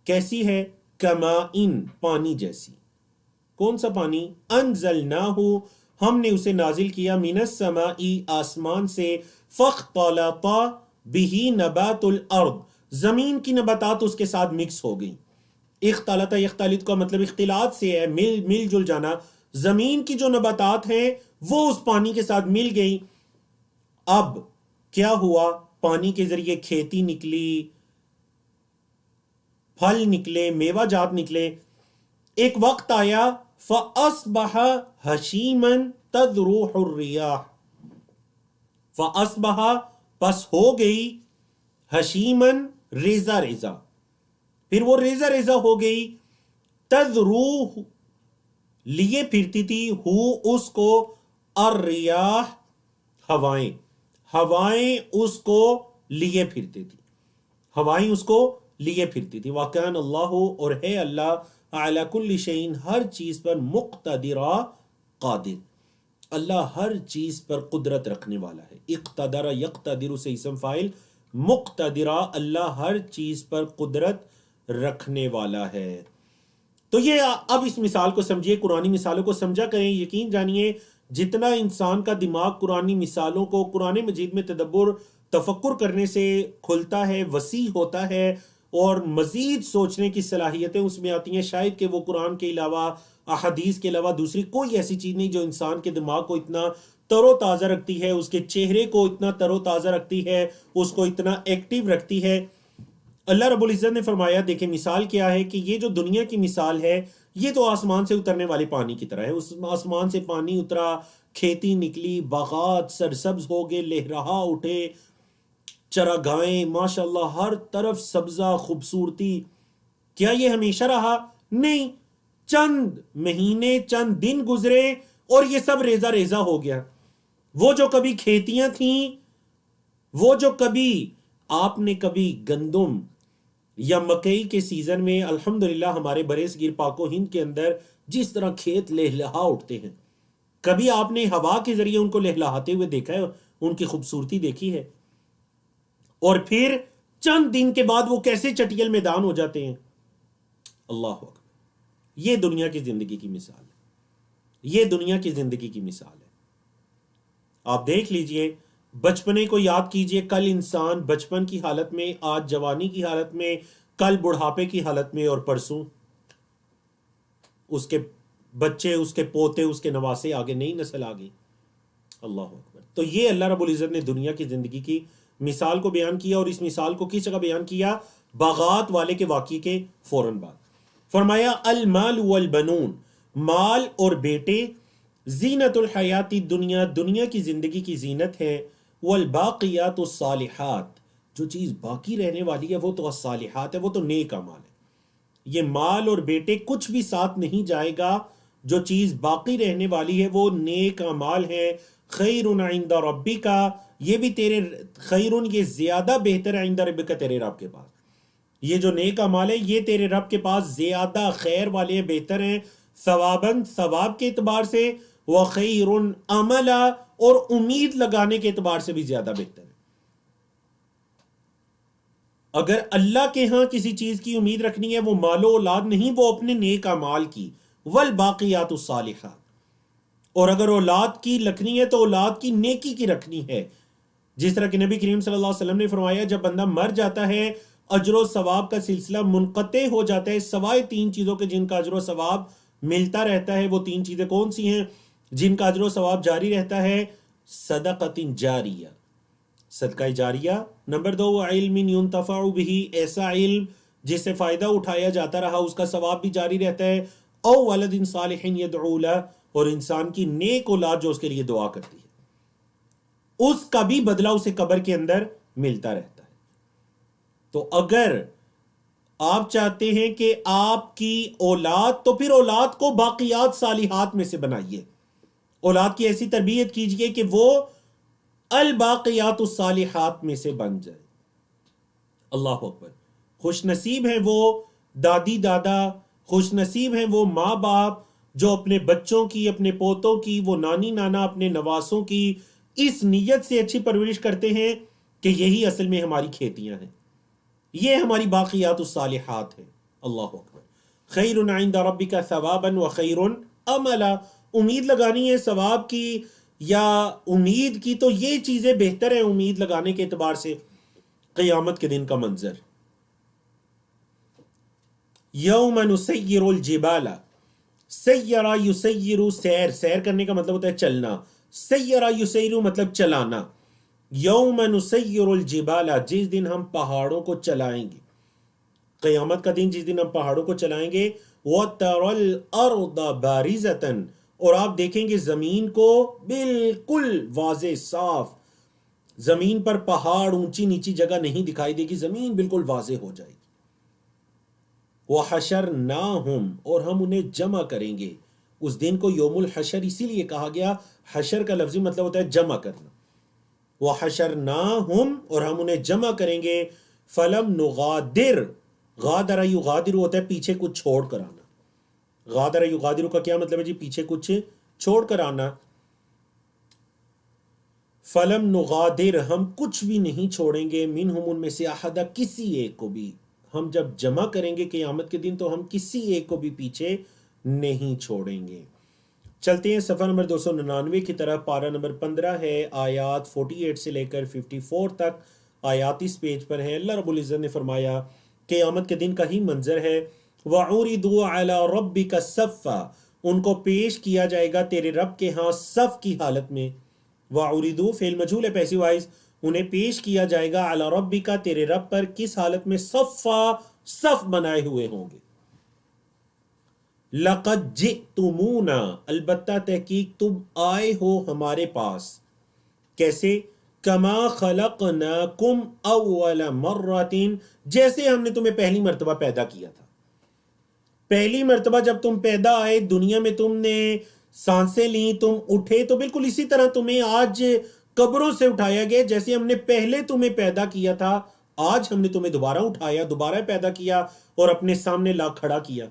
کیسی ہے؟ کمائن، پانی جیسی۔ کون سا پانی؟ انزلناہ، ہم نے اسے نازل کیا، من السماء، آسمان سے، فاختلط بہ نبات الارض، زمین کی نباتات اس کے ساتھ مکس ہو گئی۔ اختلط، یختلط کا مطلب اختلاط سے ہے، مل جل جانا۔ زمین کی جو نباتات ہیں وہ اس پانی کے ساتھ مل گئی۔ اب کیا ہوا؟ پانی کے ذریعے کھیتی نکلی، پھل نکلے، میوہ جات نکلے۔ ایک وقت آیا، فَأَصْبَحَ هَشِيمًا تَذْرُوحُ الرِّيَاحُ، فَأَصْبَحَ، پس ہو گئی، ہشیمن، ریزہ ریزہ، پھر وہ ریزہ ریزہ ہو گئی، تذروح، لیے پھرتی تھی، ہو اس کو، الریاح، ہوائیں، ہوائیں اس کو لیے پھرتی تھی، ہوائیں اس کو لیے پھرتی تھی۔ وَكَانَ اللَّهُ، اور ہے اللہ، عَلَى كُلِّ شَيْءٍ، ہر چیز پر، مقتدرا، قادر، اللہ ہر چیز پر قدرت رکھنے والا ہے۔ اقتدر یقتدر سے اسم فاعل، مقتدرا، اللہ ہر چیز پر قدرت رکھنے والا ہے۔ تو یہ اب اس مثال کو سمجھیے، قرآنی مثالوں کو سمجھا کریں۔ یقین جانیے جتنا انسان کا دماغ قرآنی مثالوں کو، قرآن مجید میں تدبر تفکر کرنے سے کھلتا ہے، وسیع ہوتا ہے، اور مزید سوچنے کی صلاحیتیں اس میں آتی ہیں، شاید کہ وہ قرآن کے علاوہ، احادیث کے علاوہ دوسری کوئی ایسی چیز نہیں جو انسان کے دماغ کو اتنا تر و تازہ رکھتی ہے، اس کے چہرے کو اتنا تر و تازہ رکھتی ہے، اس کو اتنا ایکٹیو رکھتی ہے۔ اللہ رب العزت نے فرمایا، دیکھیں مثال کیا ہے، کہ یہ جو دنیا کی مثال ہے، یہ تو آسمان سے اترنے والے پانی کی طرح ہے۔ اس آسمان سے پانی اترا، کھیتی نکلی، باغات سرسبز ہو گئے، لہرہا اٹھے، چراگاہیں، ماشاءاللہ ہر طرف سبزہ، خوبصورتی۔ کیا یہ ہمیشہ رہا؟ نہیں، چند مہینے، چند دن گزرے اور یہ سب ریزہ ریزہ ہو گیا۔ وہ جو کبھی کھیتیاں تھیں، وہ جو کبھی آپ نے کبھی گندم یا مکئی کے سیزن میں، الحمدللہ ہمارے برصغیر پاک و ہند کے اندر جس طرح کھیت لہلہا اٹھتے ہیں، کبھی آپ نے ہوا کے ذریعے ان کو لہلاتے ہوئے دیکھا ہے، ان کی خوبصورتی دیکھی ہے؟ اور پھر چند دن کے بعد وہ کیسے چٹیل میدان ہو جاتے ہیں۔ اللہ اکبر، یہ دنیا کی زندگی کی مثال ہے، یہ دنیا کی زندگی کی مثال ہے۔ آپ دیکھ لیجئے، بچپنے کو یاد کیجئے، کل انسان بچپن کی حالت میں، آج جوانی کی حالت میں، کل بڑھاپے کی حالت میں، اور پرسوں اس کے بچے، اس کے پوتے، اس کے نواسے، آگے نئی نسل آ گئی۔ اللہ اکبر۔ تو یہ اللہ رب العزت نے دنیا کی زندگی کی مثال کو بیان کیا، اور اس مثال کو کس جگہ بیان کیا؟ باغات والے کے واقعے کے فوراً بعد فرمایا، المال والبنون، مال اور بیٹے، زینت الحیات الدنیا، دنیا کی زندگی کی زینت ہے، والباقیات الصالحات، جو چیز باقی رہنے والی ہے وہ تو الصالحات ہے، وہ تو نیک اعمال ہے۔ یہ مال اور بیٹے کچھ بھی ساتھ نہیں جائے گا، جو چیز باقی رہنے والی ہے وہ نیک اعمال ہے۔ خیر عند ربک، یہ بھی تیرے، خیر، یہ زیادہ بہتر ہے، عند ربک، تیرے رب کے پاس۔ یہ جو نیک اعمال ہے یہ تیرے رب کے پاس زیادہ خیر والے ہیں، بہتر ہیں، ثواباً، ثواب کے اعتبار سے، وخیر عملا، اور امید لگانے کے اعتبار سے بھی زیادہ بہتر ہے۔ اگر اللہ کے ہاں کسی چیز کی امید رکھنی ہے، وہ مال و اولاد نہیں، وہ اپنے نیک اعمال کی، والباقیات الصالحات۔ اور اگر اولاد کی رکھنی ہے تو اولاد کی نیکی کی رکھنی ہے، جس طرح کہ نبی کریم صلی اللہ علیہ وسلم نے فرمایا، جب بندہ مر جاتا ہے، اجر و ثواب کا سلسلہ منقطع ہو جاتا ہے، سوائے تین چیزوں کے جن کا اجر و ثواب ملتا رہتا ہے۔ وہ تین چیزیں کون سی ہیں جن کا اجر و ثواب جاری رہتا ہے؟ صدقۃ جاریہ، صدقہ جاریہ. نمبر 2 وعلم ينتفع به، ایسا علم جس سے فائدہ اٹھایا جاتا رہا، اس کا ثواب بھی جاری رہتا ہے. او ولد صالح يدعو له، اور انسان کی نیک اولاد جو اس کے لیے دعا کرتی ہے، اس کا بھی بدلہ اسے قبر کے اندر ملتا رہتا ہے. تو اگر آپ چاہتے ہیں کہ آپ کی اولاد، تو پھر اولاد کو باقیات صالحات میں سے بنائیے، اولاد کی ایسی تربیت کیجئے کہ وہ الباقیات الصالحات میں سے بن جائے. اللہ اکبر. خوش نصیب ہیں وہ دادی دادا، خوش نصیب ہیں وہ ماں باپ جو اپنے بچوں کی، اپنے پوتوں کی، وہ نانی نانا اپنے نواسوں کی اس نیت سے اچھی پرورش کرتے ہیں کہ یہی اصل میں ہماری کھیتیاں ہیں، یہ ہماری باقیات الصالحات ہیں. اللہ اکبر. خیر عند ربک ثوابا وخیر عملا، امید لگانی ہے ثواب کی یا امید کی، تو یہ چیزیں بہتر ہیں امید لگانے کے اعتبار سے. قیامت کے دن کا منظر، یوم نسیر الجبال، سیرا یسیر، سیر، سیر کرنے کا مطلب ہوتا ہے چلنا، سیرا یسیر مطلب چلانا. یوم نسیر الجبال، جس دن ہم پہاڑوں کو چلائیں گے، قیامت کا دن جس دن ہم پہاڑوں کو چلائیں گے. وَتَرَى الْأَرْضَ بَارِزَةً، اور آپ دیکھیں گے زمین کو بالکل واضح صاف، زمین پر پہاڑ اونچی نیچی جگہ نہیں دکھائی دے گی، زمین بالکل واضح ہو جائے گی. وَحَشَرْنَاهُمْ، اور ہم انہیں جمع کریں گے. اس دن کو یوم الحشر اسی لیے کہا گیا، حشر کا لفظی مطلب ہوتا ہے جمع کرنا. وَحَشَرْنَاهُمْ، اور ہم انہیں جمع کریں گے. فَلَمْ نُغَادِرْ، غادر یغادر ہوتا ہے پیچھے کچھ چھوڑ کر آنا. غادر یغادر کا کیا مطلب ہے جی؟ پیچھے کچھ چھوڑ کر آنا. فَلَمْ نُغَادِرْ، ہم کچھ بھی نہیں چھوڑیں گے. منہم، ان میں سے، احدا، کسی ایک کو بھی. ہم جب جمع کریں گے قیامت کے دن تو ہم کسی ایک کو بھی پیچھے نہیں چھوڑیں گے. چلتے ہیں صفحہ نمبر 299 کی طرف. پارہ نمبر 15 ہے، آیات 48 سے لے کر 54 تک آیات اس پیج پر ہیں. اللہ رب العزت نے فرمایا قیامت کے دن کا ہی منظر ہے. وَعُرِضُوا عَلَى رَبِّكَ صَفًّا، ان کو پیش کیا جائے گا تیرے رب کے ہاں صف کی حالت میں. وَعُرِضُوا فعل مجہول ہے پیسو وائز، انہیں پیش کیا جائے گا علی ربک، تیرے رب پر، کس حالت میں؟ صفا، صف بنائے ہوئے ہوں گے. لقد جئتمونا، البتہ تحقیق تم آئے ہو ہمارے پاس. کیسے؟ کما خلقناکم اول مرۃ، جیسے ہم نے تمہیں پہلی مرتبہ پیدا کیا تھا. پہلی مرتبہ جب تم پیدا آئے دنیا میں، تم نے سانسیں لیں، تم اٹھے، تو بالکل اسی طرح تمہیں آج قبروں سے اٹھایا گیا. جیسے ہم نے پہلے تمہیں پیدا کیا تھا، آج ہم نے تمہیں دوبارہ اٹھایا، دوبارہ پیدا کیا اور اپنے سامنے لا کھڑا کیا.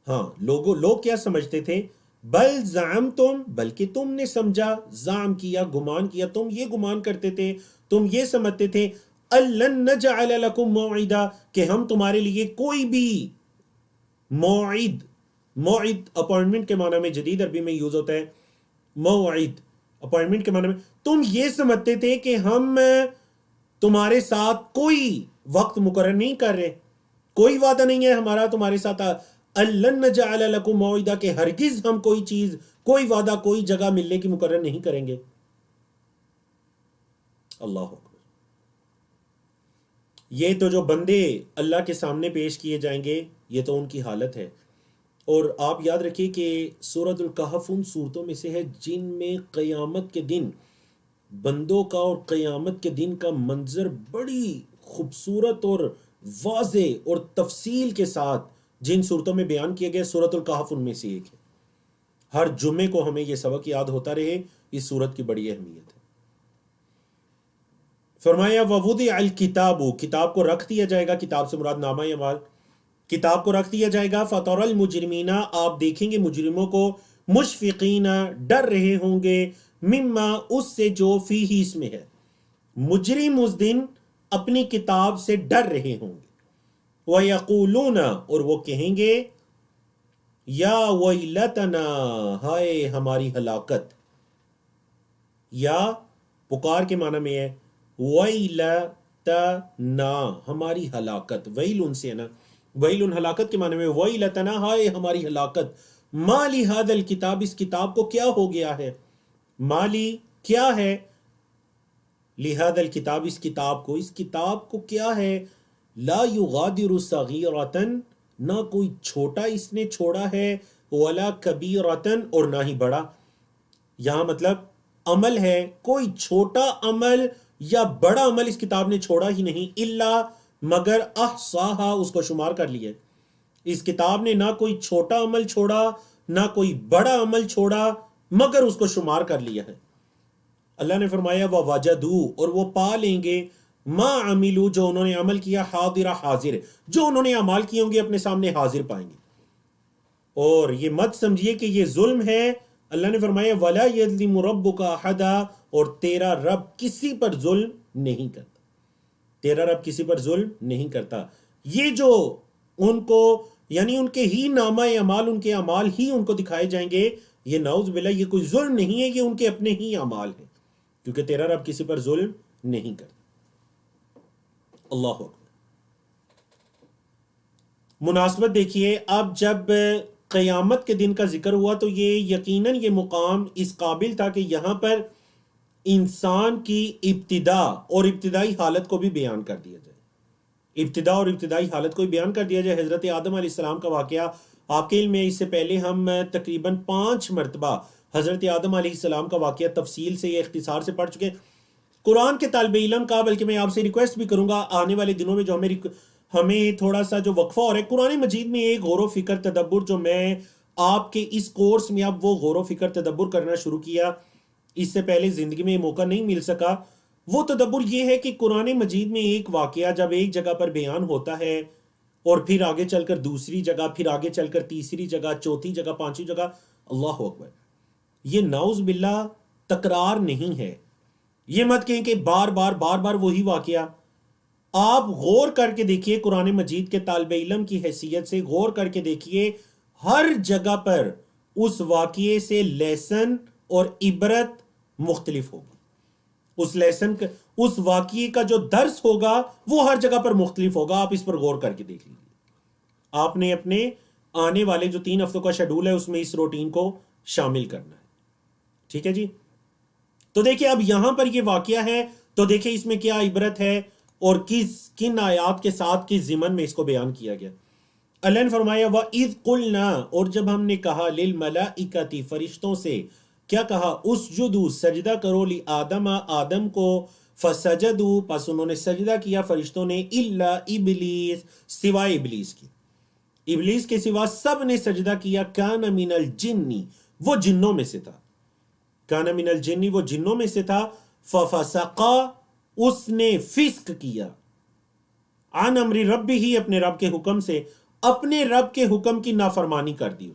ہاں، لوگ کیا سمجھتے تھے؟ بل زعمتم، بلکہ تم نے سمجھا، زعم کیا، گمان کیا. تم یہ گمان کرتے تھے، تم یہ سمجھتے تھے الن نجعل لکم موعدا، کہ ہم تمہارے لیے کوئی بھی موعد، موعد اپوائنٹمنٹ کے معنی میں جدید عربی میں یوز ہوتا ہے. موعد اپوائنٹمنٹ کے معنی میں تم یہ سمجھتے تھے کہ ہم تمہارے ساتھ کوئی وقت مقرر نہیں کر رہے، کوئی وعدہ نہیں ہے ہمارا تمہارے ساتھ. الن نجعل لکم موعدا، کہ ہرگز ہم کوئی چیز، کوئی وعدہ، کوئی جگہ ملنے کی مقرر نہیں کریں گے. اللہ اکبر. یہ تو جو بندے اللہ کے سامنے پیش کیے جائیں گے، یہ تو ان کی حالت ہے. اور آپ یاد رکھیے کہ سورۃ الکہف ان صورتوں میں سے ہے جن میں قیامت کے دن بندوں کا اور قیامت کے دن کا منظر بڑی خوبصورت اور واضح اور تفصیل کے ساتھ جن صورتوں میں بیان کیا گیا، سورۃ الکہف ان میں سے ایک ہے. ہر جمعے کو ہمیں یہ سبق یاد ہوتا رہے، اس سورت کی بڑی اہمیت ہے. فرمایا وَوُضِعَ الْكِتَابُ، کتاب کو رکھ دیا جائے گا. کتاب سے مراد نامہ اعمال، کتاب کو رکھ دیا جائے گا. فَتَرَى الْمُجْرِمِينَ، آپ دیکھیں گے مجرموں کو، مشفقین، ڈر رہے ہوں گے، مما، اس سے جو فیہ، اس میں ہے. مجرم اس دن اپنی کتاب سے ڈر رہے ہوں گے. وَيَقُولُونَ، اور وہ کہیں گے، یا ویلتنا، ہائے ہماری ہلاکت. یا پکار کے معنی میں ہے ویلتنا، ہماری ہلاکت. ویل ان سے نا، ویل ہلاکت کے معنی میں، ویلتنا، ہائے ہماری ہلاکت. ما لہذا الکتاب، اس کتاب کو کیا ہو گیا ہے. مالی کیا ہے، لہذا الکتاب اس کتاب کو کیا ہے، لا یغادر صغیرۃ نہ کوئی چھوٹا اس نے چھوڑا ہے، ولا کبیرۃ اور نہ ہی بڑا. یہاں مطلب عمل ہے، کوئی چھوٹا عمل یا بڑا عمل اس کتاب نے چھوڑا ہی نہیں، الا مگر احصاها اس کو شمار کر لیا. اس کتاب نے نہ کوئی چھوٹا عمل چھوڑا نہ کوئی بڑا عمل چھوڑا مگر اس کو شمار کر لیا ہے. اللہ نے فرمایا وَوَجَدُوا اور وہ پا لیں گے ما عملوا جو انہوں نے عمل کیا، حاضر حاضر جو انہوں نے اعمال کیے ہوں گے اپنے سامنے حاضر پائیں گے. اور یہ مت سمجھیے کہ یہ ظلم ہے. اللہ نے فرمایا وَلَا يَظْلِمُ رَبُّكَ أَحَدًا اور تیرا رب کسی پر ظلم نہیں کرتا، تیرا رب کسی پر ظلم نہیں کرتا. یہ جو ان کو یعنی ان کے ہی نامہ اعمال، ان کے اعمال ہی ان کو دکھائے جائیں گے، یہ نعوذ باللہ یہ کوئی ظلم نہیں ہے، یہ ان کے اپنے ہی اعمال ہیں، کیونکہ تیرا رب کسی پر ظلم نہیں کرتا. اللہ اکبر. مناسبت دیکھیے، اب جب قیامت کے دن کا ذکر ہوا تو یہ یقیناً یہ مقام اس قابل تھا کہ یہاں پر انسان کی ابتدا اور ابتدائی حالت کو بھی بیان کر دیا جائے. ابتدا اور ابتدائی حالت کو بھی بیان کر دیا جائے. حضرت آدم علیہ السلام کا واقعہ آپ کے علم میں، اس سے پہلے ہم تقریباً 5 مرتبہ حضرت آدم علیہ السلام کا واقعہ تفصیل سے یا اختصار سے پڑھ چکے. قرآن کے طالب علم کا، بلکہ میں آپ سے ریکویسٹ بھی کروں گا آنے والے دنوں میں جو ہمیں تھوڑا سا جو وقفہ ہو رہا ہے قرآن مجید میں، ایک غور و فکر تدبر جو میں آپ کے اس کورس میں اب وہ غور و فکر تدبر کرنا شروع کیا، اس سے پہلے زندگی میں موقع نہیں مل سکا. وہ تدبر یہ ہے کہ قرآن مجید میں ایک واقعہ جب ایک جگہ پر بیان ہوتا ہے اور پھر آگے چل کر دوسری جگہ، پھر آگے چل کر تیسری جگہ، چوتھی جگہ، پانچویں جگہ، اللہ اکبر، یہ نعوذ باللہ تکرار نہیں ہے. یہ مت کہیں کہ بار بار وہی واقعہ. آپ غور کر کے دیکھیے، قرآن مجید کے طالب علم کی حیثیت سے غور کر کے دیکھیے، ہر جگہ پر اس واقعے سے لیسن اور عبرت مختلف ہوگی. اس لیسن اس واقعے کا جو درس ہوگا وہ ہر جگہ پر مختلف ہوگا. آپ اس پر غور کر کے دیکھ لیجیے. آپ نے اپنے آنے والے جو 3 ہفتوں کا شیڈول ہے اس میں اس روٹین کو شامل کرنا ہے. ٹھیک ہے جی. تو دیکھیں اب یہاں پر یہ واقعہ ہے تو دیکھیں اس میں کیا عبرت ہے اور کن آیات کے ساتھ کس ضمن میں اس کو بیان کیا گیا. اللہ نے فرمایا وَإِذْ قُلْنَا اور جب ہم نے کہا لِلْمَلَائِكَةِ فرشتوں سے کیا کہا، اسجدوا سجدہ کرو لآدم آدم کو، فسجدوا پس انہوں نے سجدہ کیا فرشتوں نے، الا ابلیس سوائے ابلیس کی، ابلیس کے سوا سب نے سجدہ کیا، کان من الجن وہ جنوں میں سے تھا، کان من الجن وہ جنوں میں سے تھا، ففسقا اس نے فسق کیا، عن امر ربہ اپنے رب کے حکم سے، اپنے رب کے حکم کی نافرمانی کر دی.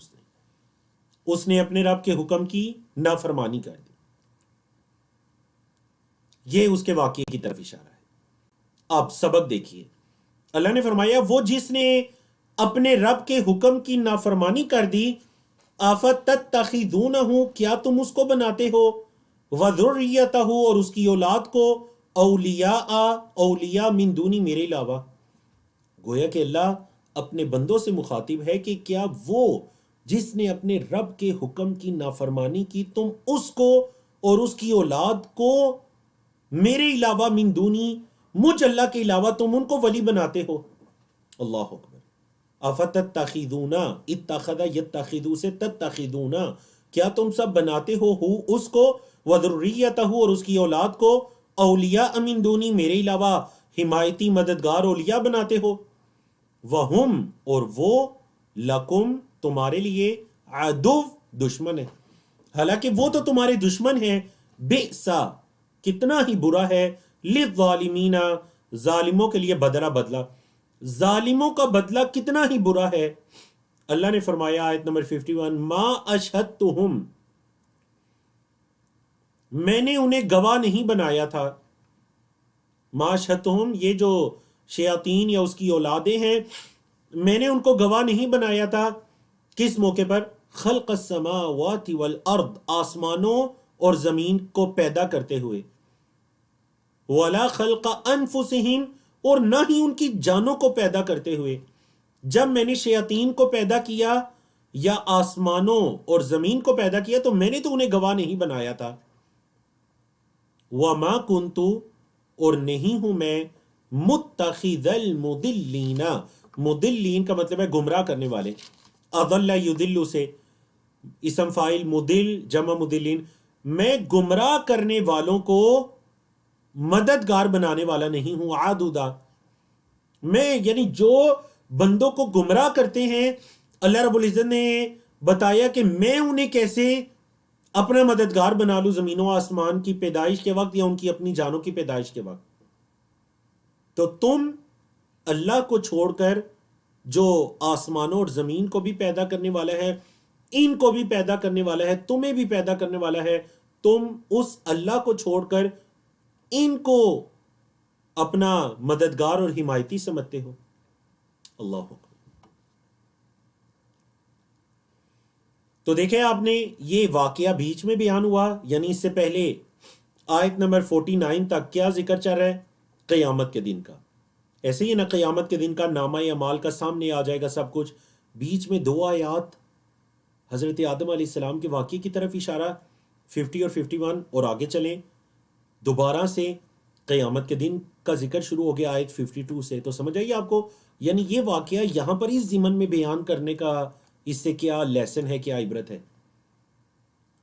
اس نے اپنے رب کے حکم کی نافرمانی کر دی. یہ اس کے واقعے کی طرف اشارہ ہے. اب سبق دیکھیے. اللہ نے فرمایا وہ جس نے اپنے رب کے حکم کی نافرمانی کر دی، افتتخذونہ کیا تم اس کو بناتے ہو، وذریتہ اور اس کی اولاد کو، اولیاء من دونی میرے علاوہ. گویا کہ اللہ اپنے بندوں سے مخاطب ہے کہ کیا وہ جس نے اپنے رب کے حکم کی نافرمانی کی، تم اس کو اور اس کی اولاد کو میرے علاوہ، من دونی مجھ اللہ کے علاوہ تم ان کو ولی بناتے ہو. اللہ اکبر. افتتخذون اتخذ یتخذو سے تتخذون کیا تم سب بناتے ہو اس کو، وذریتہ اور اس کی اولاد کو، اولیاء من دونی میرے علاوہ حمایتی مددگار اولیاء بناتے ہو، وہم اور وہ، لکم تمہارے لیے، عدو دشمن ہے، حالانکہ وہ تو تمہارے دشمن ہیں، بئسا کتنا ہی برا ہے، للظالمین ظالموں کے لیے بدلہ، ظالموں کا بدلہ کتنا ہی برا ہے. اللہ نے فرمایا آیت نمبر 51 ما اشہدتہم میں نے انہیں گواہ نہیں بنایا تھا. ما اشہدتہم یہ جو شیاطین یا اس کی اولادیں ہیں، میں نے ان کو گواہ نہیں بنایا تھا. کس موقع پر؟ خلق السماوات والارض آسمانوں اور زمین کو پیدا کرتے ہوئے، ولا خلق انفسہم اور نہ ہی ان کی جانوں کو پیدا کرتے ہوئے. جب میں نے شیاطین کو پیدا کیا یا آسمانوں اور زمین کو پیدا کیا تو میں نے تو انہیں گواہ نہیں بنایا تھا. وما کنتو اور نہیں ہوں میں متخذ المضلین، مضلین کا مطلب ہے گمراہ کرنے والے، اضل یضل سے اسم فاعل مضل جمع مضلین، میں گمراہ کرنے والوں کو مددگار بنانے والا نہیں ہوں، عادودا میں، یعنی جو بندوں کو گمراہ کرتے ہیں اللہ رب العزت نے بتایا کہ میں انہیں کیسے اپنا مددگار بنا لوں زمین و آسمان کی پیدائش کے وقت یا ان کی اپنی جانوں کی پیدائش کے وقت. تو تم اللہ کو چھوڑ کر جو آسمانوں اور زمین کو بھی پیدا کرنے والا ہے، ان کو بھی پیدا کرنے والا ہے، تمہیں بھی پیدا کرنے والا ہے، تم اس اللہ کو چھوڑ کر ان کو اپنا مددگار اور حمایتی سمجھتے ہو. اللہ اکبر. تو دیکھیں آپ نے یہ واقعہ بیچ میں بیان ہوا، یعنی اس سے پہلے آیت نمبر 49 تک کیا ذکر چل رہا ہے؟ قیامت کے دن کا. ایسے ہی نا قیامت کے دن کا نامہ اعمال کا سامنے آ جائے گا سب کچھ. بیچ میں 2 آیات حضرت آدم علیہ السلام کے واقعے کی طرف اشارہ 50 اور 51، اور آگے چلیں دوبارہ سے قیامت کے دن کا ذکر شروع ہو گیا آیت 52 سے. تو سمجھ آئیے آپ کو، یعنی یہ واقعہ یہاں پر اس ضمن میں بیان کرنے کا اس سے کیا لیسن ہے، کیا عبرت ہے.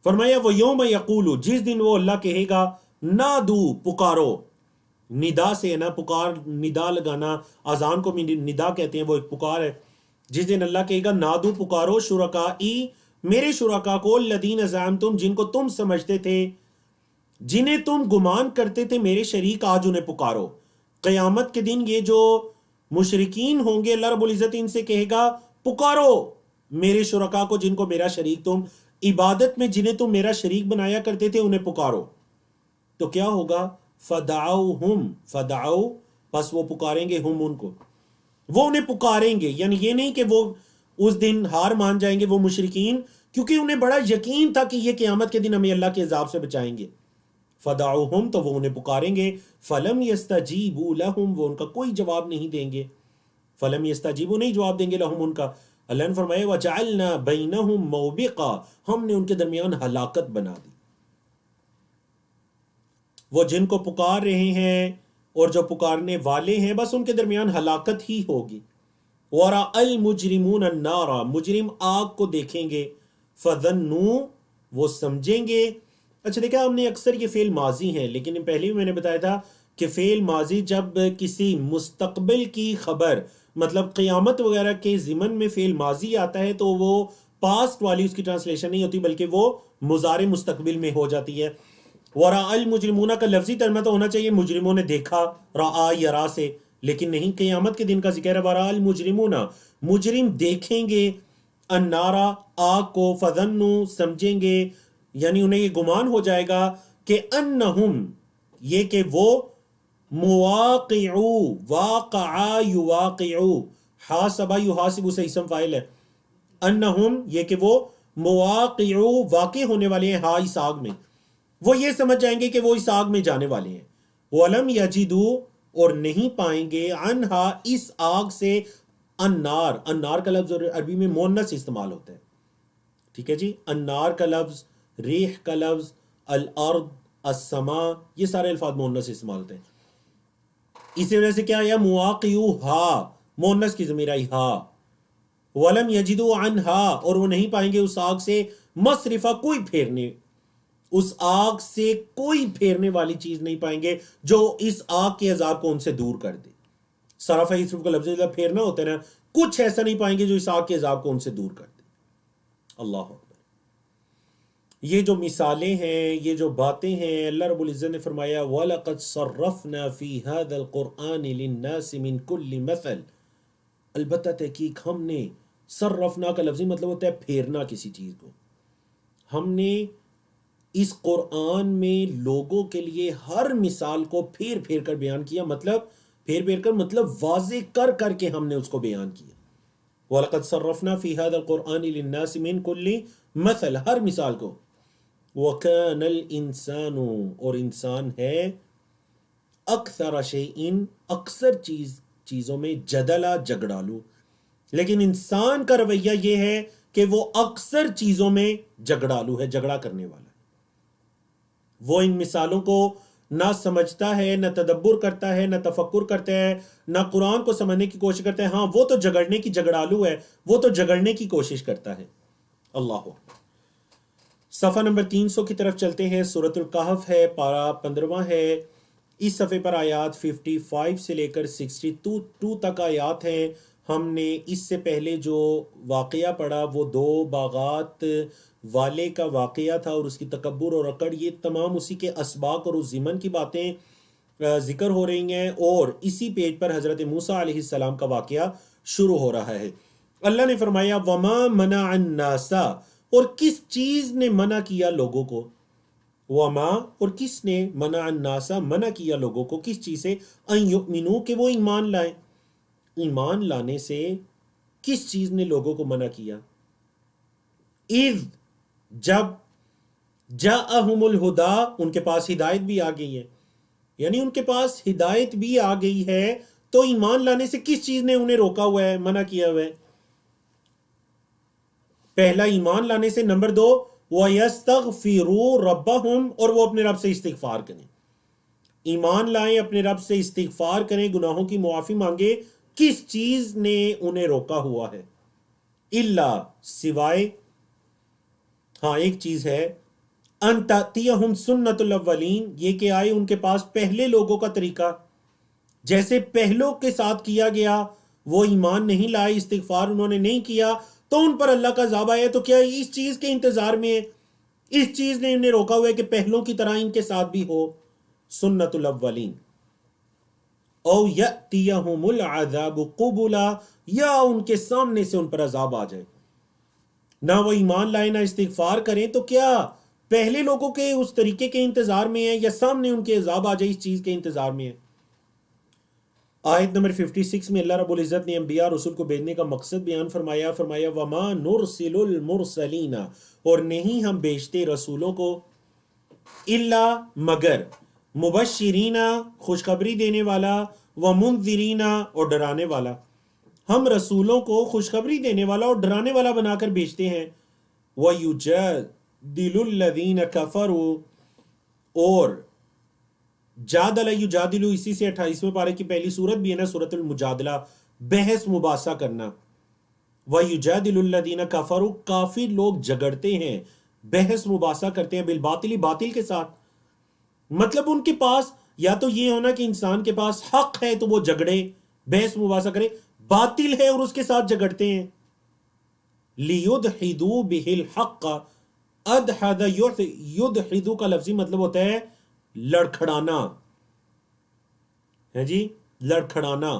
فرمایا وہ یوم یقول، جس دن وہ اللہ کہے گا نادو پکارو، ندا سے ہے نا، پکار ندا لگانا، اذان کو ندا کہتے ہیں، وہ ایک پکار ہے. جس دن اللہ کہے گا نادو پکارو شرکائی، میرے شرکا کو، الذین زعمتم جن کو تم سمجھتے تھے، جنہیں تم گمان کرتے تھے میرے شریک، آج انہیں پکارو. قیامت کے دن یہ جو مشرکین ہوں گے اللہ رب العزت ان سے کہے گا پکارو میرے شرکا کو، جن کو میرا شریک، تم عبادت میں جنہیں تم میرا شریک بنایا کرتے تھے انہیں پکارو. تو کیا ہوگا؟ فدعوہم، فدعو پس وہ پکاریں گے، ہم ان کو، وہ انہیں پکاریں گے. یعنی یہ نہیں کہ وہ اس دن ہار مان جائیں گے وہ مشرکین، کیونکہ انہیں بڑا یقین تھا کہ یہ قیامت کے دن ہمیں اللہ کے عذاب سے بچائیں گے. فدعوہم تو وہ انہیں پکاریں گے، فلم یستجیبوا لہم وہ ان کا کوئی جواب نہیں دیں گے، فلم یستجیبوا نہیں جواب دیں گے لہم ان کا. اللہ نے فرمایا وجعلنا بینہم موبقا ہم نے ان کے درمیان ہلاکت بنا دی. وہ جن کو پکار رہے ہیں اور جو پکارنے والے ہیں بس ان کے درمیان ہلاکت ہی ہوگی. وَرَأَى الْمُجْرِمُونَ النَّارَ مجرم آگ کو دیکھیں گے، فَظَنُّوا وہ سمجھیں گے. اچھا دیکھا ہم نے اکثر یہ فعل ماضی ہیں، لیکن پہلے بھی میں نے بتایا تھا کہ فعل ماضی جب کسی مستقبل کی خبر مطلب قیامت وغیرہ کے ضمن میں فعل ماضی آتا ہے تو وہ پاسٹ والی اس کی ٹرانسلیشن نہیں ہوتی بلکہ وہ مضارع مستقبل میں ہو جاتی ہے. وَرَأَى الْمُجْرِمُونَ کا لفظی ترجمہ تو ہونا چاہیے مجرموں نے دیکھا، رَآ یرا سے، لیکن نہیں، قیامت کے دن کا ذکر ہے. وَرَأَى الْمُجْرِمُونَ مجرم دیکھیں گے النَّارَ آگ کو، فَظَنُّوا سمجھیں گے، یعنی انہیں یہ گمان ہو جائے گا کہ انہم یہ کہ وہ مواقعو، واقعا یواقعو، حاسبا یحاسبو سے اسم فاعل ہے، انہم یہ کہ وہ مواقعو واقع ہونے والے ہیں، ہاں اس آگ میں، وہ یہ سمجھ جائیں گے کہ وہ اس آگ میں جانے والے ہیں. وَلَمْ يَجِدُوا اور نہیں پائیں گے عنہا اس آگ سے، النار، النار کا لفظ عربی میں مؤنث استعمال ہوتا ہے، ٹھیک ہے جی. النار کا لفظ، ریح کا لفظ، الارض، السماء، یہ سارے الفاظ مؤنث استعمال ہوتے ہیں. اسی وجہ سے کیا آیا مواقعوہا، مؤنث کی ضمیر آئی ہا. وَلَمْ يَجِدُوا عَنْهَا اور وہ نہیں پائیں گے اس آگ سے مصرفہ، کوئی پھیرنے، اس آگ سے کوئی پھیرنے والی چیز نہیں پائیں گے جو اس آگ کے عذاب کو ان سے دور کر دے. صرف یصرف کا لفظ پھیرنا ہوتا ہے نا، کچھ ایسا نہیں پائیں گے جو اس آگ کے عذاب کو ان سے دور کر دے. اللہ اکبر. یہ جو مثالیں ہیں، یہ جو باتیں ہیں، اللہ رب العزت نے فرمایا وَلَقَدْ صَرَّفْنَا فِي هَذَا الْقُرْآنِ لِلنَّاسِ مِنْ كُلِّ مَثَلٍ البتہ تحقیق ہم نے، صرفنا کا لفظی مطلب ہوتا ہے پھیرنا کسی چیز کو، ہم نے اس قرآن میں لوگوں کے لیے ہر مثال کو پھیر پھیر کر بیان کیا، مطلب پھیر پھیر کر مطلب واضح کر کر کے ہم نے اس کو بیان کیا. وَلَقَدْ صَرَّفْنَا فِي هَذَا الْقُرْآنِ لِلنَّاسِ مِنْ كُلِّ مَثَلٍ ہر مثال کو. وَكَانَ الْإِنسَانُ اور انسان ہے اکثر شیئن اکثر چیزوں میں جدلا جھگڑالو، لیکن انسان کا رویہ یہ ہے کہ وہ اکثر چیزوں میں جھگڑالو ہے، جھگڑا کرنے والا ہے. وہ ان مثالوں کو نہ سمجھتا ہے، نہ تدبر کرتا ہے، نہ تفکر کرتا ہے، نہ قرآن کو سمجھنے کی کوشش کرتا ہے. ہاں وہ تو جگڑنے کی جگڑالو ہے، وہ تو جگڑنے کی کوشش کرتا ہے. اللہ. صفحہ نمبر 300 کی طرف چلتے ہیں. سورۃ الکہف ہے، پارہ 15 ہے. اس صفحے پر آیات 55 سے لے کر 62 تک آیات ہیں. ہم نے اس سے پہلے جو واقعہ پڑھا وہ 2 باغات والے کا واقعہ تھا اور اس کی تکبر اور اکڑ. یہ تمام اسی کے اسباق اور اس ضمن کی باتیں ذکر ہو رہی ہیں، اور اسی پیج پر حضرت موسیٰ علیہ السلام کا واقعہ شروع ہو رہا ہے. اللہ نے فرمایا وما منع الناس، اور کس چیز نے منع کیا لوگوں کو. وما، اور کس نے، منع الناس منع کیا لوگوں کو کس چیز سے، ان یؤمنوا کہ وہ ایمان لائیں. ایمان لانے سے کس چیز نے لوگوں کو منع کیا؟ اذ، جب، جاءہم الہدا، ان کے پاس ہدایت بھی آ گئی ہے. یعنی ان کے پاس ہدایت بھی آ گئی ہے تو ایمان لانے سے کس چیز نے انہیں روکا ہوا ہے، منع کیا ہوا ہے؟ پہلا ایمان لانے سے. نمبر 2 وَيَسْتَغْفِرُوا رَبَّهُمْ، اور وہ اپنے رب سے استغفار کریں. ایمان لائیں، اپنے رب سے استغفار کریں، گناہوں کی معافی مانگے. کس چیز نے انہیں روکا ہوا ہے؟ اللہ، سوائے، ہاں ایک چیز ہے، ان تأتیہم سنت الاولین، یہ کہ آئے ان کے پاس پہلے لوگوں کا طریقہ، جیسے پہلوں کے ساتھ کیا گیا. وہ ایمان نہیں لائے، استغفار انہوں نے نہیں کیا تو ان پر اللہ کا عذاب آیا. تو کیا اس چیز کے انتظار میں ہے؟ اس چیز نے انہیں روکا ہوا ہے کہ پہلوں کی طرح ان کے ساتھ بھی ہو سنت الاولین. او یأتیہم العذاب قبلا، یا ان کے سامنے سے ان پر عذاب آ جائے. نہ وہ ایمان لائے نہ استغفار کریں، تو کیا پہلے لوگوں کے اس طریقے کے انتظار میں ہے یا سامنے ان کے عذاب آ جائے اس چیز کے انتظار میں ہے؟ آیت نمبر 56 میں اللہ رب العزت نے انبیاء رسول کو بھیجنے کا مقصد بیان فرمایا. فرمایا وما نرسل المرسلین، اور نہیں ہم بھیجتے رسولوں کو، الا مگر، مبشرین، خوشخبری دینے والا، ومنذرین، اور ڈرانے والا. ہم رسولوں کو خوشخبری دینے والا اور ڈرانے والا بنا کر بھیجتے ہیں. وَيُجَادِلُ الَّذِينَ كَفَرُوا، اور جادل یجادل، اسی سے 28ویں پارے کی پہلی سورت بھی ہے نا، سورۃ المجادلہ، بحث مباحثہ کرنا. وَيُجَادِلُ الَّذِينَ كَفَرُوا، کافر لوگ جھگڑتے ہیں، بحث مباحثہ کرتے ہیں، بالباطل، باطل کے ساتھ. مطلب ان کے پاس یا تو یہ ہونا کہ انسان کے پاس حق ہے تو وہ جھگڑے، بحث مباحثہ کرے، باطل ہے اور اس کے ساتھ جھگڑتے ہیں. لِيُدْحِضُوا بِهِ الْحَقَّ، ادحد، یدحدو کا لفظی مطلب ہوتا ہے لڑکھڑانا، ہے جی، لڑکھڑانا.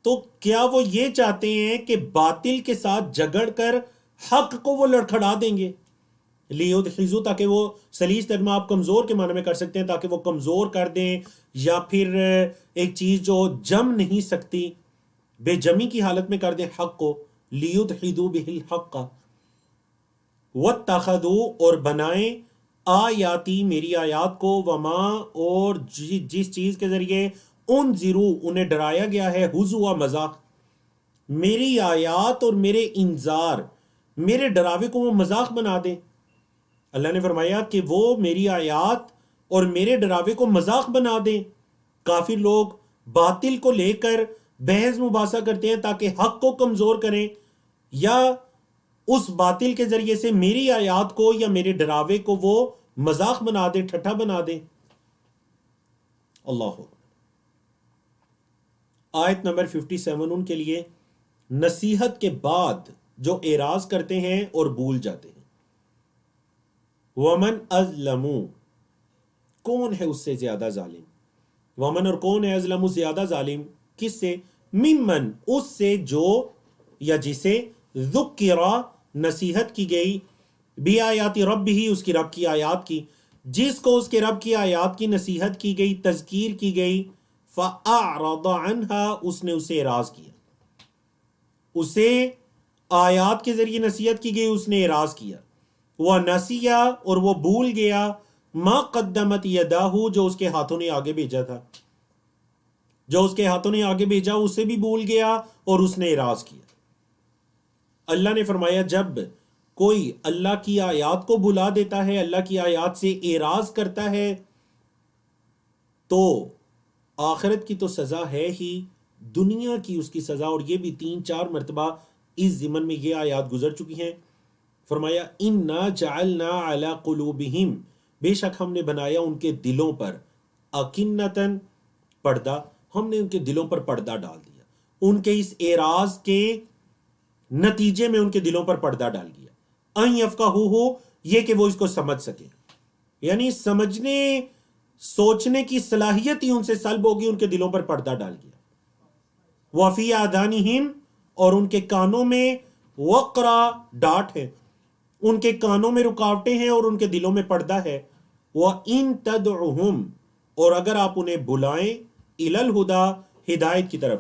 تو کیا وہ یہ چاہتے ہیں کہ باطل کے ساتھ جھگڑ کر حق کو وہ لڑکھڑا دیں گے؟ لیدحضو، تاکہ وہ سلیس ترجمہ آپ کمزور کے معنی میں کر سکتے ہیں، تاکہ وہ کمزور کر دیں، یا پھر ایک چیز جو جم نہیں سکتی بے جمی کی حالت میں کر دیں حق کو. لیدحضو بہ الحق، واتخذوا، اور بنائیں، آیاتی، میری آیات کو، وما، اور جس چیز کے ذریعے، انذروا، انہیں ڈرایا گیا ہے، ہزوا، مذاق. میری آیات اور میرے انذار، میرے ڈراوے کو وہ مذاق بنا دیں. اللہ نے فرمایا کہ وہ میری آیات اور میرے ڈراوے کو مذاق بنا دیں. کافر لوگ باطل کو لے کر بحث مباحثہ کرتے ہیں تاکہ حق کو کمزور کریں، یا اس باطل کے ذریعے سے میری آیات کو یا میرے ڈراوے کو وہ مذاق بنا دیں، ٹھٹھا بنا دیں. اللہ. آیت نمبر 57 ان کے لیے نصیحت کے بعد جو اعراض کرتے ہیں اور بھول جاتے ہیں. ومن ازلم، کون ہے اس سے زیادہ ظالم؟ ومن، اور کون ہے، ازلم، زیادہ ظالم کس سے؟ ممن، اس سے جو یا جسے، ذکر، نصیحت کی گئی، بھی آیات رب ہی، اس کی رب کی آیات کی، جس کو اس کے رب کی آیات کی نصیحت کی گئی، تذکیر کی گئی، فَأَعْرَضَ عَنْهَا، اس نے اسے اعراض کیا. اسے آیات کے ذریعے نصیحت کی گئی، اس نے اعراض کیا. وَنَسِيَ، اور وہ بھول گیا، مَا قَدَّمَتْ يَدَاهُ، جو اس کے ہاتھوں نے آگے بھیجا تھا، جو اس کے ہاتھوں نے آگے بھیجا اسے بھی بھول گیا اور اس نے اعراض کیا. اللہ نے فرمایا جب کوئی اللہ کی آیات کو بھلا دیتا ہے، اللہ کی آیات سے اعراض کرتا ہے، تو آخرت کی تو سزا ہے ہی، دنیا کی اس کی سزا، اور یہ بھی 3-4 مرتبہ اس ضمن میں یہ آیات گزر چکی ہیں۔ فرمایا اِنَّا جَعَلْنَا عَلَىٰ قُلُوبِهِمْ، بے شک ہم نے بنایا ان کے دلوں پر، اکنتاً پردہ، ہم نے ان کے دلوں پر پردہ ڈال دیا، ان کے اس اعراض کے نتیجے میں ان کے دلوں پر پردہ ڈال دیا، ان یفقہوہ، یہ کہ وہ اس کو سمجھ سکیں، یعنی سمجھنے سوچنے کی صلاحیت ہی ان سے سلب ہوگی، ان کے دلوں پر پردہ ڈال دیا۔ وفی آذانہم، اور ان کے کانوں میں وقرا، ڈانٹ ہے، ان کے کانوں میں رکاوٹیں ہیں اور ان کے دلوں میں پردہ ہے۔ وَإِن تَدْعُهُمْ، اور اگر آپ انہیں بلائیں، إِلَى الْهُدَى، ہدایت کی طرف،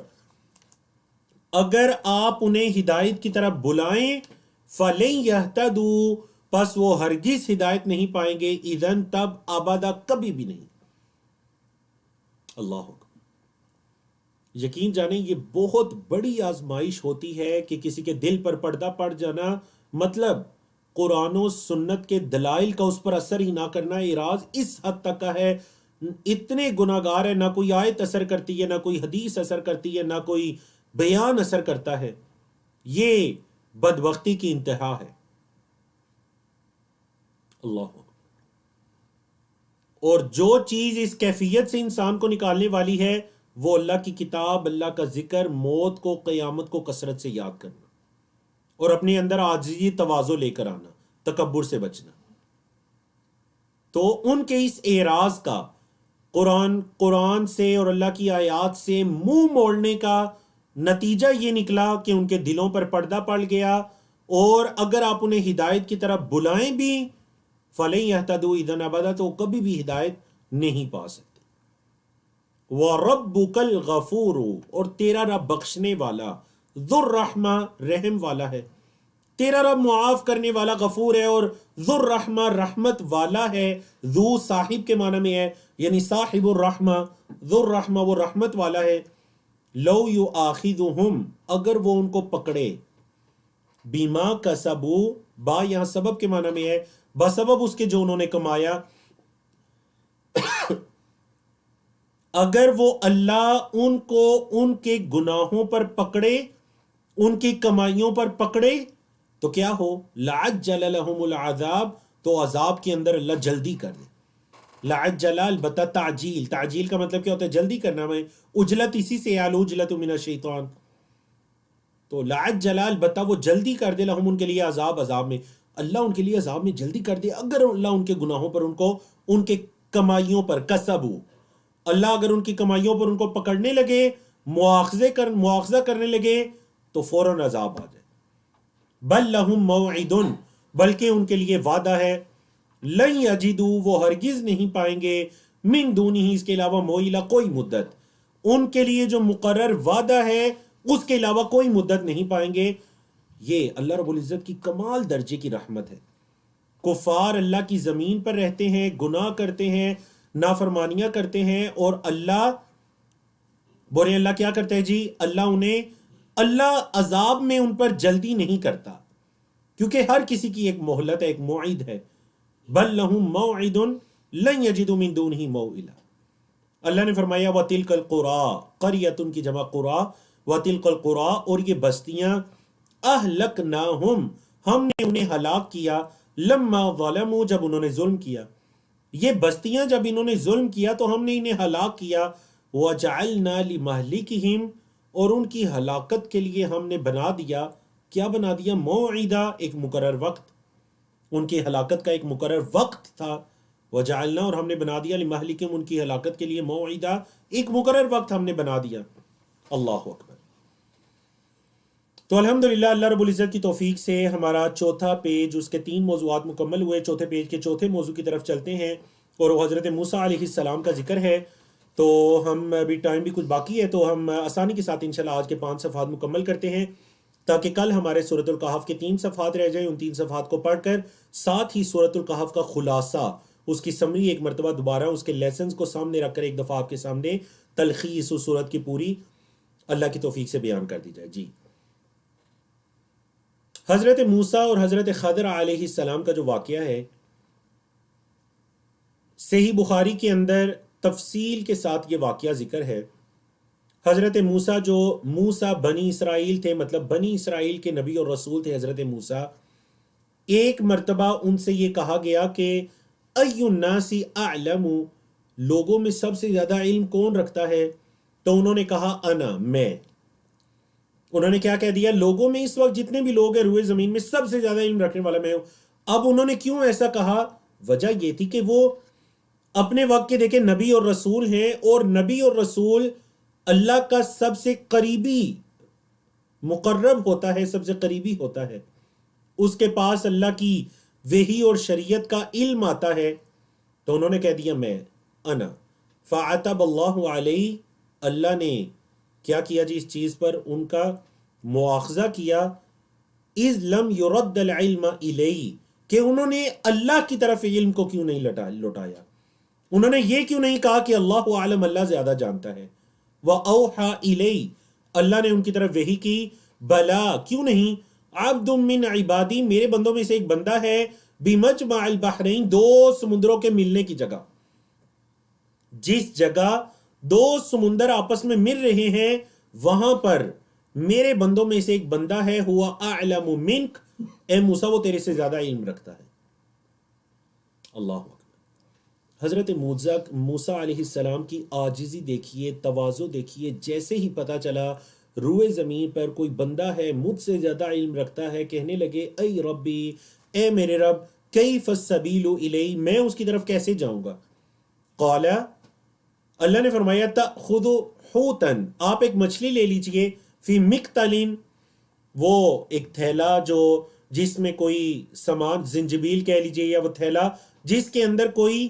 اگر آپ انہیں ہدایت کی طرف بلائیں، فَلَن يَهْتَدُوا، پس وہ ہرگز ہدایت نہیں پائیں گے، اذن، تب، ابدا، کبھی بھی نہیں۔ اللہ اکبر۔ یقین جانیں یہ بہت بڑی آزمائش ہوتی ہے کہ کسی کے دل پر پردہ پڑ جانا، مطلب قرآن و سنت کے دلائل کا اس پر اثر ہی نہ کرنا، اعراض اس حد تک کا ہے، اتنے گناہ گار ہے، نہ کوئی آیت اثر کرتی ہے، نہ کوئی حدیث اثر کرتی ہے، نہ کوئی بیان اثر کرتا ہے، یہ بدبختی کی انتہا ہے۔ اللہ اکبر۔ اور جو چیز اس کیفیت سے انسان کو نکالنے والی ہے وہ اللہ کی کتاب، اللہ کا ذکر، موت کو، قیامت کو کثرت سے یاد کرنا، اور اپنے اندر عاجزی، تواضع لے کر آنا، تکبر سے بچنا۔ تو ان کے اس اعراض کا، قرآن سے اور اللہ کی آیات سے منہ موڑنے کا نتیجہ یہ نکلا کہ ان کے دلوں پر پردہ پڑ گیا، اور اگر آپ انہیں ہدایت کی طرف بلائیں بھی، فَلَن يَهْتَدُوا إِذًا أَبَدًا، تو کبھی بھی ہدایت نہیں پا سکتے۔ وَرَبُّكَ الْغَفُورُ، اور تیرا رب بخشنے والا، ذو الرحمہ، رحم والا ہے، تیرا رب معاف کرنے والا غفور ہے، اور ذو الرحمہ، رحمت والا ہے، ذو صاحب کے معنی میں ہے، یعنی صاحب الرحمہ، ذو الرحمہ وہ رحمت والا ہے۔ لو یؤاخذہم، اگر وہ ان کو پکڑے، بما کسبوا، با یہاں سبب کے معنی میں ہے، بسبب اس کے جو انہوں نے کمایا، اگر وہ اللہ ان کو ان کے گناہوں پر پکڑے، ان کی کمائیوں پر پکڑے، تو کیا ہو، لعجل لهم العذاب، تو عذاب کے اندر اللہ جلدی کر دے۔ لعجل، البتہ تعجیل، تعجیل کا مطلب کیا ہوتا ہے، جلدی کرنا، میں اجلت اسی سے العجلۃ من الشیطان، تو لعجل، البتہ وہ جلدی کر دے، لہم ان کے لیے عذاب میں، اللہ ان کے لیے عذاب میں جلدی کر دے، اگر اللہ ان کے گناہوں پر، ان کو ان کے کمائیوں پر، کسبو، اللہ اگر ان کی کمائیوں پر ان کو پکڑنے لگے، مواخذہ کرنے لگے، تو فوراً عذاب آ جائے۔ بل لہم موعد، بلکہ ان کے لیے وعدہ ہے، لن یجدوا، وہ ہرگز نہیں پائیں گے، من دونہ، اس کے علاوہ، موئلہ، کوئی مدت، ان کے لیے جو مقرر وعدہ ہے اس کے علاوہ کوئی مدت نہیں پائیں گے۔ یہ اللہ رب العزت کی کمال درجے کی رحمت ہے۔ کفار اللہ کی زمین پر رہتے ہیں، گناہ کرتے ہیں، نافرمانیاں کرتے ہیں، اور اللہ بولے، اللہ کیا کرتا ہے جی، اللہ عذاب میں ان پر جلدی نہیں کرتا، کیونکہ ہر کسی کی ایک مہلت ہے، ایک موعد ہے۔ بل لہم موعد لن یجدوا من دونہ موئلا، اللہ نے فرمایا وَتِلْكَ الْقُرَىٰ، قَرْيَةٌ کی جمع قُرَىٰ، وَتِلْكَ الْقُرَىٰ، اور یہ بستیاں، اہلکناہم، ہم نے انہیں ہلاک کیا، لما ظلموا، جب انہوں نے ظلم کیا، یہ بستیاں جب انہوں نے ظلم کیا تو ہم نے انہیں ہلاک کیا، وَجَعَلْنَا لِمَهْلِكِهِمْ، اور ان کی ہلاکت کے لیے ہم نے بنا دیا، کیا بنا دیا، موعدہ، ایک مقرر وقت، ان کی ہلاکت کا ایک مقرر وقت تھا، وجعلنا، اور ہم نے بنا دیا، لمہلکہم، ان کی ہلاکت کے لیے، موعدہ، ایک مقرر وقت ہم نے بنا دیا۔ اللہ اکبر۔ تو الحمدللہ اللہ رب العزت کی توفیق سے ہمارا چوتھا پیج، اس کے 3 موضوعات مکمل ہوئے۔ چوتھے پیج کے چوتھے موضوع کی طرف چلتے ہیں، اور وہ حضرت موسیٰ علیہ السلام کا ذکر ہے۔ تو ہم ابھی ٹائم بھی کچھ باقی ہے، تو ہم آسانی کے ساتھ انشاءاللہ آج کے 5 صفحات مکمل کرتے ہیں، تاکہ کل ہمارے سورۃ الکہف کے 3 صفحات رہ جائیں۔ ان 3 صفحات کو پڑھ کر ساتھ ہی سورۃ الکہف کا خلاصہ، اس کی سمری ایک مرتبہ دوبارہ اس کے لیسنز کو سامنے رکھ کر ایک دفعہ آپ کے سامنے تلخیص اس سورت کی پوری اللہ کی توفیق سے بیان کر دی جائے۔ جی، حضرت موسیٰ اور حضرت خضر علیہ السلام کا جو واقعہ ہے، صحیح بخاری کے اندر تفصیل کے ساتھ یہ واقعہ ذکر ہے. حضرت موسیٰ جو موسیٰ بنی اسرائیل تھے، مطلب بنی اسرائیل کے نبی اور رسول تھے حضرت موسیٰ. ایک مرتبہ ان سے یہ کہا گیا کہ ای الناس اعلم، لوگوں میں سب سے زیادہ علم کون رکھتا ہے؟ تو انہوں نے کہا انا، میں. انہوں نے کیا کہہ دیا؟ لوگوں میں اس وقت جتنے بھی لوگ ہیں روئے زمین میں سب سے زیادہ علم رکھنے والا میں ہوں. اب انہوں نے کیوں ایسا کہا؟ وجہ یہ تھی کہ وہ اپنے وقت کے دیکھیں نبی اور رسول ہیں، اور نبی اور رسول اللہ کا سب سے قریبی مقرب ہوتا ہے، سب سے قریبی ہوتا ہے. اس کے پاس اللہ کی وحی اور شریعت کا علم آتا ہے. تو انہوں نے کہہ دیا میں، انا. فعتب اللہ علیہ، اللہ نے کیا کیا جی اس چیز پر ان کا مواخذہ کیا. اذ لم يرد العلم الیہ، کہ انہوں نے اللہ کی طرف علم کو کیوں نہیں لوٹایا. انہوں نے یہ کیوں نہیں کہا کہ اللہ عالم، اللہ زیادہ جانتا ہے. وَأَوْحَى إِلَيْهِ، اللہ نے ان کی طرف وحی کی. بلا، کیوں نہیں؟ عبد من عبادی، میرے بندوں میں سے ایک بندہ ہے. بمجمع البحرین، دو سمندروں کے ملنے کی جگہ. جس جگہ دو سمندر آپس میں مل رہے ہیں وہاں پر میرے بندوں میں سے ایک بندہ ہے. ہوا اعلم منک، اے موسیٰ وہ تیرے سے زیادہ علم رکھتا ہے. اللہ اکبر. حضرت موسیٰ علیہ السلام کی عاجزی دیکھیے، تواضع دیکھیے. جیسے ہی پتا چلا روئے زمین پر کوئی بندہ ہے مجھ سے زیادہ علم رکھتا ہے، کہنے لگے اے ربی، اے میرے رب، کیف السبیل الیہ، میں اس کی طرف کیسے جاؤں گا. قال، اللہ نے فرمایا تأخذ حوتا، آپ ایک مچھلی لے لیجئے. فی مکتل، وہ ایک تھیلا جو جس میں کوئی سامان، زنجبیل کہہ لیجئے، یا وہ تھیلا جس کے اندر کوئی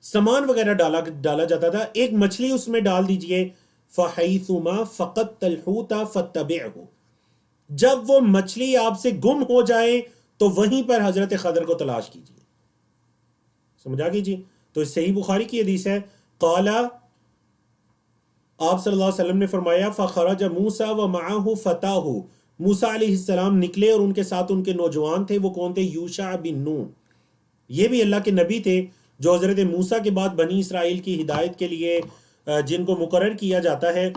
سامان وغیرہ ڈالا جاتا تھا، ایک مچھلی اس میں ڈال دیجئے. فحیثما فقدت الحوت فاتبعه، جب وہ مچھلی آپ سے گم ہو جائے تو وہیں پر حضرت خضر کو تلاش کیجئے. سمجھا کیجئے. تو اس صحیح بخاری کی حدیث ہے. قال، آپ صلی اللہ علیہ وسلم نے فرمایا فخرج موسیٰ ومعه فتاه، موسیٰ علیہ السلام نکلے اور ان کے ساتھ ان کے نوجوان تھے. وہ کون تھے؟ یوشع بن نون. یہ بھی اللہ کے نبی تھے جو حضرت موسیٰ کے بعد بنی اسرائیل کی ہدایت کے لیے جن کو مقرر کیا جاتا ہے.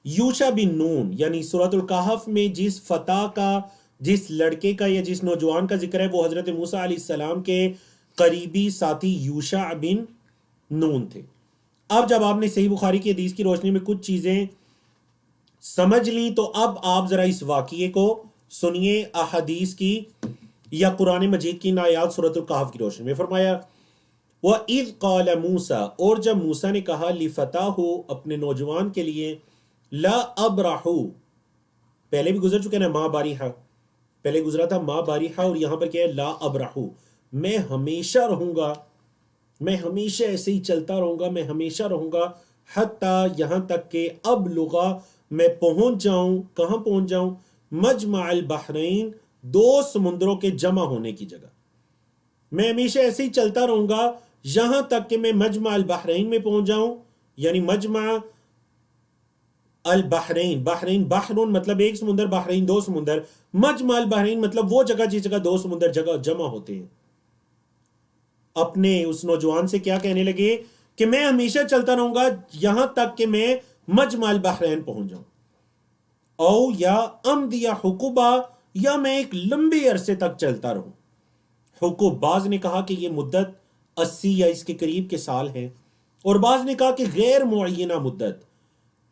یوشع بن نون، یعنی سورۃ الکہف میں جس فتح کا، جس لڑکے کا یا جس نوجوان کا ذکر ہے، وہ حضرت موسیٰ علیہ السلام کے قریبی ساتھی یوشع بن نون تھے. اب جب آپ نے صحیح بخاری کی حدیث کی روشنی میں کچھ چیزیں سمجھ لیں تو اب آپ ذرا اس واقعے کو سنیے احادیث کی یا قرآن مجید کی آیات سورۃ الکہف کی روشنی میں. فرمایا وَإِذْ قَالَ مُوسَىٰ، اور جب موسیٰ نے کہا لِفَتَاهُ، اپنے نوجوان کے لیے، لا ابرحو، پہلے بھی گزر چکے نا ما باریحہ، پہلے گزرا تھا ما باریحہ، اور یہاں پر کیا ہے؟ لا ابرحو، میں ہمیشہ رہوں گا، میں ہمیشہ ایسے ہی چلتا رہوں گا، میں ہمیشہ رہوں گا. حتیٰ، یہاں تک کہ ابلغ، میں پہنچ جاؤں. کہاں پہنچ جاؤں؟ مجمع البحرین، دو سمندروں کے جمع ہونے کی جگہ. میں ہمیشہ ایسے ہی چلتا رہوں گا یہاں تک کہ میں مجمع البحرین میں پہنچ جاؤں. یعنی مجمع البحرین، بحرین بحرون مطلب ایک سمندر، بحرین دو سمندر. مجمع البحرین مطلب وہ جگہ جس جگہ دو سمندر جگہ جمع ہوتے ہیں. اپنے اس نوجوان سے کیا کہنے لگے کہ میں ہمیشہ چلتا رہوں گا یہاں تک کہ میں مجمع البحرین پہنچ جاؤں. او یا امضی حقبا، یا میں ایک لمبے عرصے تک چلتا رہوں. حقوب، بعض نے کہا کہ یہ مدت 80 یا اس کے قریب کے سال ہیں، اور بعض نے کہا کہ غیر معینہ مدت،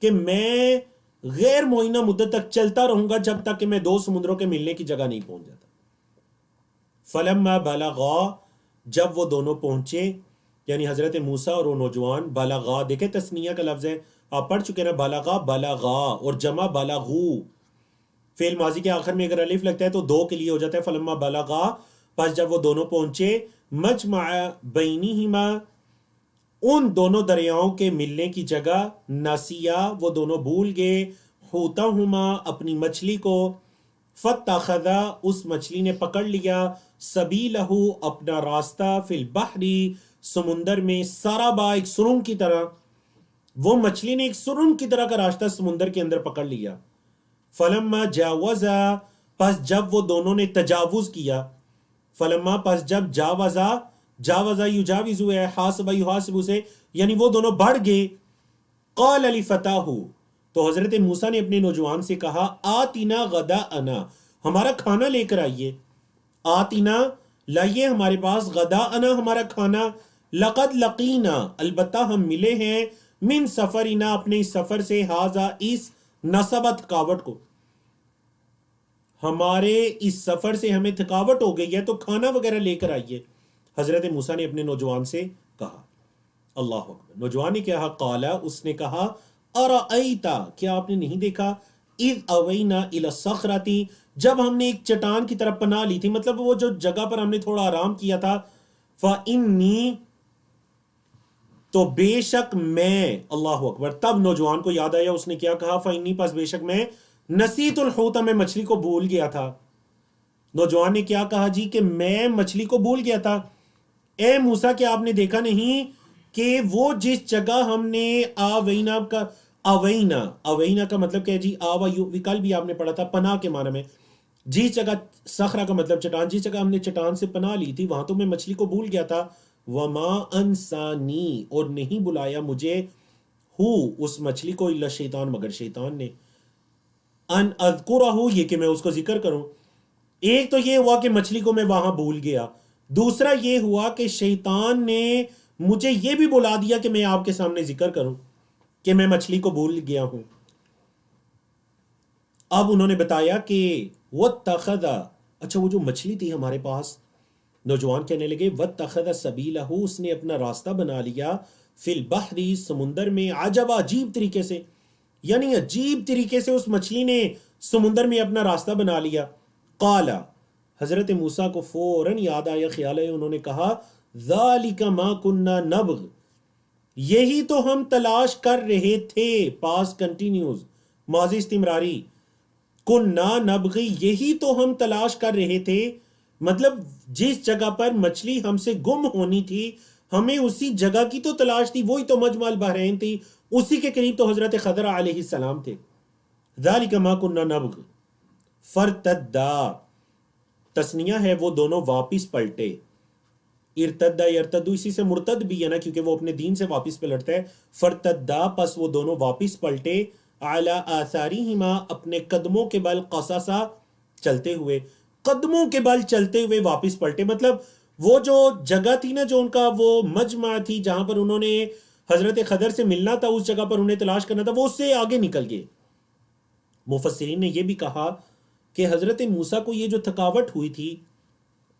کہ میں غیر معینہ مدت تک چلتا رہوں گا جب تک کہ میں دو سمندروں کے ملنے کی جگہ نہیں پہنچ جاتا. فلما بلغا، جب وہ دونوں پہنچے، یعنی حضرت موسیٰ اور وہ نوجوان. بلغا دیکھیں تثنیہ کا لفظ ہے، آپ پڑھ چکے نا، بلغا بلغا، اور جمع بلغو. فعل ماضی کے آخر میں اگر الف لگتا ہے تو دو کے لیے ہو جاتا ہے فلما بلغا. پس جب وہ دونوں پہنچے، مجمع بینہما، ان دونوں دریاؤں کے ملنے کی جگہ. نسیا، وہ دونوں بھول گئے. حوتہما، اپنی مچھلی کو. فاتخذا، اس مچھلی نے پکڑ لیا. سبیلہ، اپنا راستہ. فی البحر، سمندر میں. سرابا، ایک سرنگ کی طرح. وہ مچھلی نے ایک سرنگ کی طرح کا راستہ سمندر کے اندر پکڑ لیا. فلما جاوزا، پس جب وہ دونوں نے تجاوز کیا. فلما، پس جب جاوزا، جاوزا یجاوزو ہے، حاسبہ یحاسبو سے یعنی وہ دونوں بڑھ گئے. قال لفتاہ، تو حضرت موسیٰ نے اپنے نوجوان سے کہا آتنا غداءنا، ہمارا کھانا لے کر آئیے. آتنا، لائیے ہمارے پاس، غداءنا، ہمارا کھانا. لقد لقینا، البتہ ہم ملے ہیں، من سفرنا، اپنے اس سفر سے، ہاذا، اس، نصب، تھکاوٹ کو، ہمارے اس سفر سے ہمیں تھکاوٹ ہو گئی ہے تو کھانا وغیرہ لے کر آئیے. حضرت موسیٰ نے اپنے نوجوان سے کہا. اللہ اکبر. نوجوان نے کہا قالا، اس نے کہا ارأیتا، کیا آپ نے نہیں دیکھا، اذ اوینا الی الصخرۃ، جب ہم نے ایک چٹان کی طرف پناہ لی تھی، مطلب وہ جو جگہ پر ہم نے تھوڑا آرام کیا تھا. فإنی، تو بے شک میں، اللہ اکبر. تب نوجوان کو یاد آیا، اس نے کیا کہا، فإنی، پس بے شک میں، نسیت الحوت، میں مچھلی کو بھول گیا تھا. نوجوان نے کیا کہا جی، کہ میں مچھلی کو بھول گیا تھا. اے موسیٰ، کیا آپ نے دیکھا نہیں کہ وہ جس جگہ ہم نے آوینا کا، آوینا کا مطلب کیا ہے جی، کل بھی آپ نے پڑھا تھا پناہ کے معنی میں. جس جگہ، صخرہ کا مطلب چٹان، جس جگہ ہم نے چٹان سے پناہ لی تھی وہاں تو میں مچھلی کو بھول گیا تھا. وما انسانی، اور نہیں بلایا مجھے، اس مچھلی کو، الا شیطان، مگر شیطان نے، ان اذکرہ، یہ کہ میں اس کو ذکر کروں. ایک تو یہ ہوا کہ مچھلی کو میں وہاں بھول گیا، دوسرا یہ ہوا کہ شیطان نے مجھے یہ بھی بلا دیا کہ میں آپ کے سامنے ذکر کروں کہ میں مچھلی کو بھول گیا ہوں. اب انہوں نے بتایا کہ واتخذ، اچھا وہ جو مچھلی تھی ہمارے پاس، نوجوان کہنے لگے واتخذ سبیلہ، اس نے اپنا راستہ بنا لیا، فی البحر، سمندر میں، عجبا، عجیب طریقے سے، یعنی عجیب طریقے سے اس مچھلی نے سمندر میں اپنا راستہ بنا لیا. قال، حضرت موسیٰ کو فوراً یاد آیا، خیال ہے، انہوں نے کہا ذالک ما کننا نبغ، یہی تو ہم تلاش کر رہے تھے، پاس کنٹینیوز، ماضی استمراری، کننا نبغی، یہی تو ہم تلاش کر رہے تھے، مطلب جس جگہ پر مچھلی ہم سے گم ہونی تھی ہمیں اسی جگہ کی تو تلاش تھی، وہی تو مجمع البحرین تھی، اسی کے قریب تو حضرت خضر علیہ السلام تھے. ذالک ما کننا نبغ فرتدا، تسنیہ ہے، وہ دونوں واپس پلٹے. ارتدا یرتدو، اسی سے مرتد بھی ہے نا، کیونکہ وہ اپنے دین سے واپس پلٹتا ہے. فرتدا، پس وہ دونوں واپس پلٹے، علی آثارہما، اپنے قدموں کے بل، قصصا، چلتے ہوئے، قدموں کے بل چلتے ہوئے واپس پلٹے. مطلب وہ جو جگہ تھی نا، جو ان کا وہ مجمع تھی جہاں پر انہوں نے حضرت خضر سے ملنا تھا، اس جگہ پر انہیں تلاش کرنا تھا، وہ اس سے آگے نکل گئے. مفسرین نے یہ بھی کہا کہ حضرت موسیٰ کو یہ جو تھکاوٹ ہوئی تھی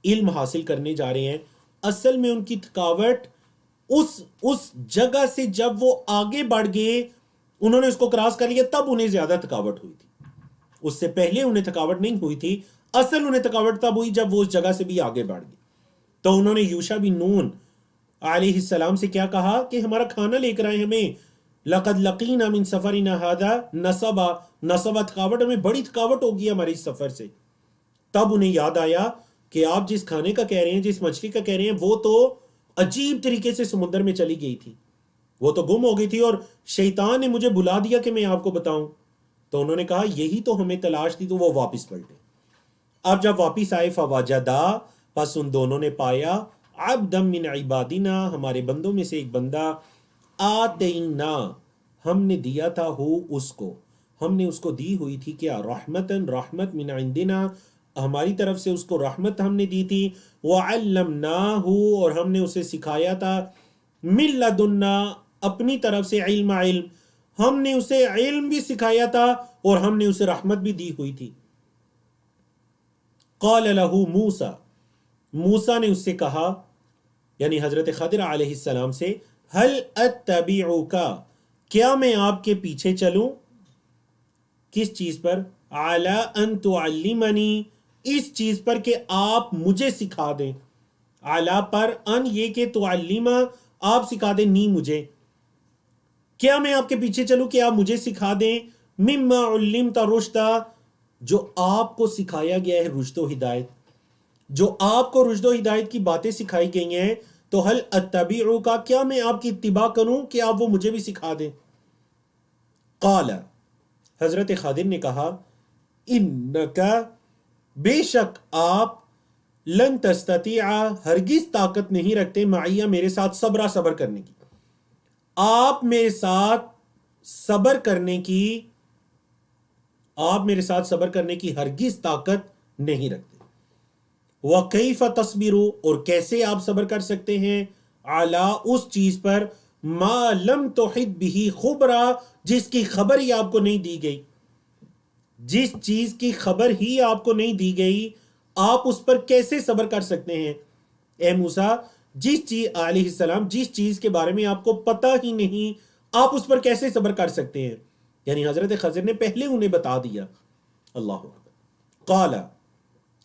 علم حاصل کرنے جا رہے ہیں، اصل میں ان کی تھکاوٹ اس جگہ سے جب وہ آگے بڑھ گئے، انہوں نے اس کو کراس کر لیا، تب انہیں زیادہ تھکاوٹ ہوئی تھی. اس سے پہلے انہیں تھکاوٹ نہیں ہوئی تھی. اصل انہیں تھکاوٹ تب ہوئی جب وہ اس جگہ سے بھی آگے بڑھ گئے. تو انہوں نے یوشع بن نون علیہ السلام سے کیا کہا کہ ہمارا کھانا لے کر آئے ہمیں. لقد لقینا من سفرنا هذا نصبا، تھکاوٹ، ہمیں بڑی تھکاوٹ ہوگی ہمارے اس سفر سے. تب انہیں یاد آیا کہ آپ جس کھانے کا کہہ رہے ہیں، جس مچھلی کا کہہ رہے ہیں، وہ تو عجیب طریقے سے سمندر میں چلی گئی تھی، وہ تو گم ہو گئی تھی، اور شیطان نے مجھے بلا دیا کہ میں آپ کو بتاؤں. تو انہوں نے کہا یہی تو ہمیں تلاش تھی، تو وہ واپس پلٹے. اب جب واپس آئے، فوجدا، پس ان دونوں نے پایا، عبدا من عبادنا، ہمارے بندوں میں سے ایک بندہ، آتینا، ہم نے دیا تھا، اس کو، ہم نے اس کو دی ہوئی تھی، کیا، رحمتن، رحمت، من عندنا، ہماری طرف سے اس کو رحمت ہم نے دی تھی، وعلمناہ، اور ہم نے اسے سکھایا تھا، من لدنا، اپنی طرف سے، علم، ہم نے اسے علم بھی سکھایا تھا اور ہم نے اسے رحمت بھی دی ہوئی تھی. قال لہ موسیٰ، موسیٰ نے اس سے کہا، یعنی حضرت خضر علیہ السلام سے، هل اتبعک، کیا میں آپ کے پیچھے چلوں، کس چیز پر، علی ان تعلمنی، اس چیز پر کہ آپ مجھے سکھا دیں، علی پر، ان یہ کہ تعلم، آپ سکھا دیں، نی مجھے، کیا میں آپ کے پیچھے چلوں کہ آپ مجھے سکھا دیں، مما علمت رشدا، جو آپ کو سکھایا گیا ہے رشد و ہدایت، جو آپ کو رشد و ہدایت کی باتیں سکھائی گئی ہیں، تو هل اتبعک، کیا میں آپ کی اتباع کروں کہ آپ وہ مجھے بھی سکھا دیں. قال، حضرت خضر نے کہا، انک، بے شک آپ، لن تستطیع، ہرگز طاقت نہیں رکھتے، معیہ، میرے ساتھ، صبر کرنے کی. آپ میرے ساتھ صبر کرنے کی ہرگز طاقت نہیں رکھتے۔ وَكَيْفَ تَصْبِرُ، اور کیسے آپ صبر کر سکتے ہیں، عَلَىٰ اس چیز پر، مَا لَمْ تُحِطْ بِهِ خُبْرًا، جس کی خبر ہی آپ کو نہیں دی گئی، جس چیز کی خبر ہی آپ کو نہیں دی گئی آپ اس پر کیسے صبر کر سکتے ہیں؟ اے موسیٰ، جس چیز علیہ السلام جس چیز کے بارے میں آپ کو پتہ ہی نہیں آپ اس پر کیسے صبر کر سکتے ہیں؟ یعنی حضرت خضر نے پہلے انہیں بتا دیا۔ اللہ اکبر۔ قال،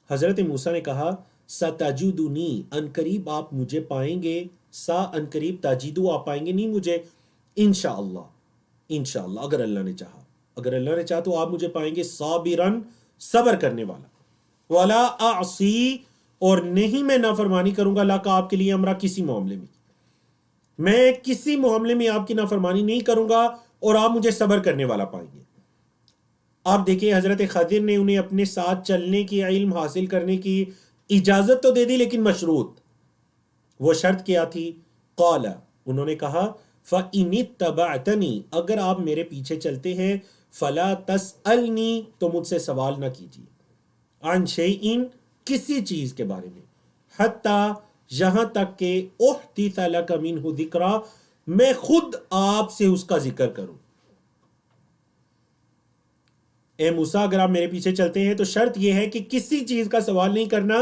حضرت موسیٰ نے کہا، ستجدنی، ان قریب آپ مجھے پائیں گے، سا ان قریب، تجدو آپ پائیں گے نہیں مجھے، انشاءاللہ، انشاءاللہ اگر اللہ نے چاہا، اگر اللہ نے چاہا تو آپ مجھے پائیں گے صابرن، صبر کرنے والا، ولا اعصی، اور نہیں میں نافرمانی کروں گا، لک آپ کے لیے، امرا، کسی معاملے میں کسی معاملے میں آپ کی نافرمانی نہیں کروں گا، اور آپ مجھے صبر کرنے والا پائیں گے۔ آپ دیکھیں حضرت خضر نے انہیں اپنے ساتھ چلنے کی، علم حاصل کرنے کی اجازت تو دے دی، لیکن مشروط، وہ شرط کیا تھی؟ قال، انہوں نے کہا، فَإِنِ اتَّبَعْتَنِي، اگر آپ میرے پیچھے چلتے ہیں، فَلَا تَسْأَلْنِي، تو مجھ سے سوال نہ کیجیے، عن شیئن، کسی چیز کے بارے میں، حتیٰ، یہاں تک کہ احدث لک منہ ذکرا، میں خود آپ سے اس کا ذکر کروں۔ اے موسیٰ، اگر آپ میرے پیچھے چلتے ہیں تو شرط یہ ہے کہ کسی چیز کا سوال نہیں کرنا،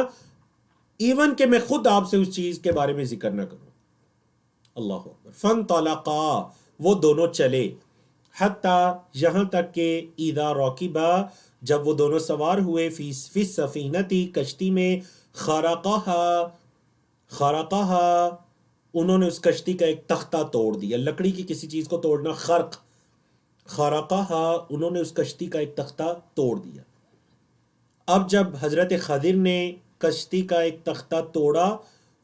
ایون کہ میں خود آپ سے اس چیز کے بارے میں ذکر نہ کروں۔ اللہ اکبر۔ فانطلقا، وہ دونوں چلے، حتیٰ، یہاں تک کہ اذا رکبا، جب وہ دونوں سوار ہوئے، فی السفینۃ، کشتی میں، خرقہا، انہوں نے اس کشتی کا ایک تختہ توڑ دیا، لکڑی کی کسی چیز کو توڑنا، خرقہا، انہوں نے اس کشتی کا ایک تختہ توڑ دیا۔ اب جب حضرت خضر نے کشتی کا ایک تختہ توڑا،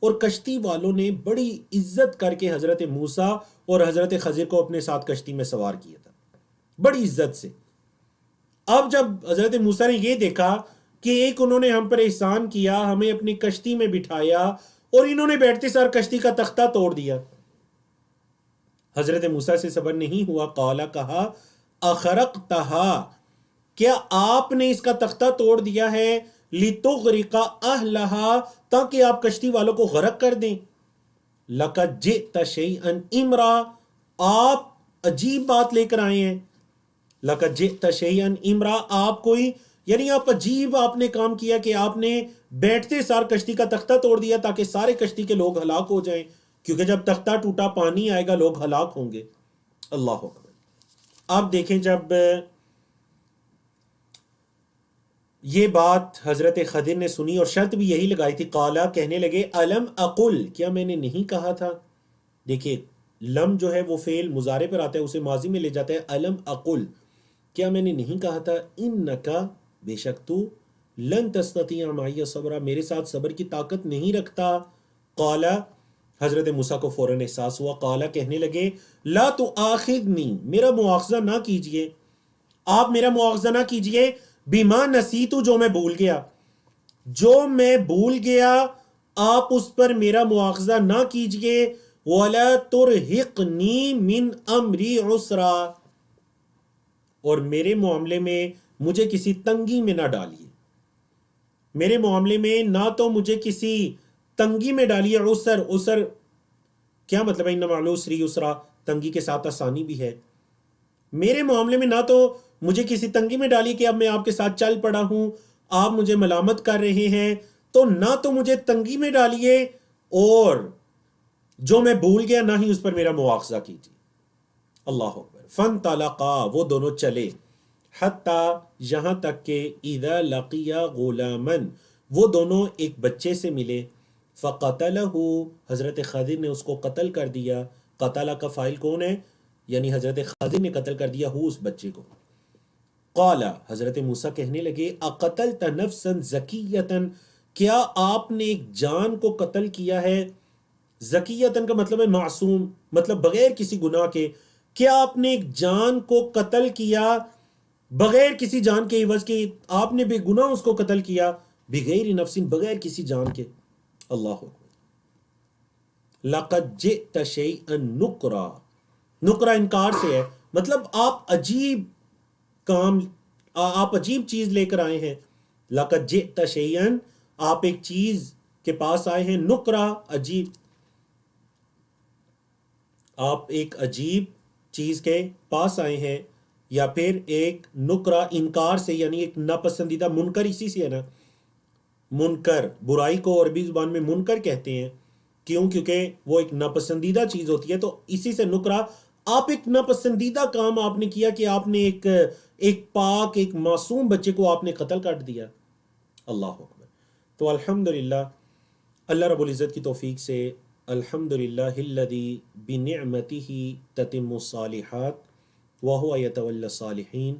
اور کشتی والوں نے بڑی عزت کر کے حضرت موسیٰ اور حضرت خضر کو اپنے ساتھ کشتی میں سوار کیا تھا، بڑی عزت سے۔ اب جب حضرت موسیٰ نے یہ دیکھا کہ ایک انہوں نے ہم پر احسان کیا، ہمیں اپنی کشتی میں بٹھایا، اور انہوں نے بیٹھتے سار کشتی کا تختہ توڑ دیا، حضرت موسیٰ سے صبر نہیں ہوا۔ قالا، کہا، اخرقتہا، کیا آپ نے اس کا تختہ توڑ دیا ہے، لتغرق اہلہا، تاکہ آپ کشتی والوں کو غرق کر دیں، لقد جئت شیئا امرا، آپ عجیب بات لے کر آئے ہیں، لقد جئت شیئا امرا، آپ کوئی، یعنی آپ عجیب آپ نے کام کیا کہ آپ نے بیٹھتے سار کشتی کا تختہ توڑ دیا تاکہ سارے کشتی کے لوگ ہلاک ہو جائیں، کیونکہ جب تختہ ٹوٹا پانی آئے گا، لوگ ہلاک ہوں گے۔ اللہ اکبر۔ آپ دیکھیں، جب یہ بات حضرت خضر نے سنی، اور شرط بھی یہی لگائی تھی، قالا، کہنے لگے، الم اقل، کیا میں نے نہیں کہا تھا؟ دیکھیں، لم جو ہے وہ فعل مضارع پر آتا ہے، اسے ماضی میں لے جاتا ہے، الم اقل، کیا میں نے نہیں کہا تھا، انکا، بے شک تو، لن تستطیع معی صبرا، میرے ساتھ صبر کی طاقت نہیں رکھتا۔ قالا، حضرت موسیٰ کو فوراً احساس ہوا، قالا، کہنے لگے، لا تؤاخذنی، میرا مواخذہ نہ کیجئے، آپ میرا مواخذہ نہ کیجئے، بما نسیتو، جو میں بھول گیا، جو میں بھول گیا آپ اس پر میرا مواخذہ نہ کیجئے، ولا ترہقنی من امری عسرا، اور میرے معاملے میں مجھے کسی تنگی میں نہ ڈالیے، میرے معاملے میں نہ تو مجھے کسی تنگی میں ڈالیے۔ عسر کیا مطلب ہے؟ انما العسر یسرا، تنگی کے ساتھ آسانی بھی ہے۔ میرے معاملے میں نہ تو مجھے کسی تنگی میں ڈالیے کہ اب میں آپ کے ساتھ چل پڑا ہوں، آپ مجھے ملامت کر رہے ہیں، تو نہ تو مجھے تنگی میں ڈالیے، اور جو میں بھول گیا نہ ہی اس پر میرا مواخذہ کیجیے۔ اللہ اکبر۔ فانطلقا، وہ دونوں چلے، حتیٰ، یہاں تک کہ اذا لقیا غلاما، وہ دونوں ایک بچے سے ملے، فقتلہ، حضرت خضر نے اس کو قتل کر دیا۔ قتلہ کا فاعل کون ہے؟ یعنی حضرت خضر نے قتل کر دیا اس بچے کو۔ قال، حضرت موسیٰ کہنے لگے، اقتلت نفسا زکیتا، کیا آپ نے ایک جان کو قتل کیا ہے؟ زکیتا کا مطلب ہے معصوم، مطلب بغیر کسی گناہ کے، کیا آپ نے ایک جان کو قتل کیا بغیر کسی جان کے عوض کے، آپ نے بے گناہ اس کو قتل کیا، بغیر نفس، بغیر کسی جان کے۔ اللہ اکبر۔ لقد جئت شیئا نکرا، نکرہ انکار سے ہے، مطلب آپ عجیب کام، آپ عجیب چیز لے کر آئے ہیں. لَقَدْ جِئْتَ شَيْئًا، آپ ایک چیز کے پاس آئے ہیں. نکرہ عجیب، آپ ایک عجیب چیز کے پاس آئے ہیں. یا پھر ایک نکرہ انکار سے، یعنی ایک ناپسندیدہ. منکر اسی سے ہے نا، منکر برائی کو عربی زبان میں منکر کہتے ہیں. کیوں؟ کیونکہ وہ ایک ناپسندیدہ چیز ہوتی ہے. تو اسی سے نکرہ، آپ ایک ناپسندیدہ کام آپ نے کیا کہ آپ نے ایک پاک، ایک معصوم بچے کو آپ نے قتل کر دیا. اللہ اکبر. تو الحمدللہ اللہ رب العزت کی توفیق سے، الحمدللہ الذی بنعمتہ تتم الصالحات وہو یتولی الصالحین.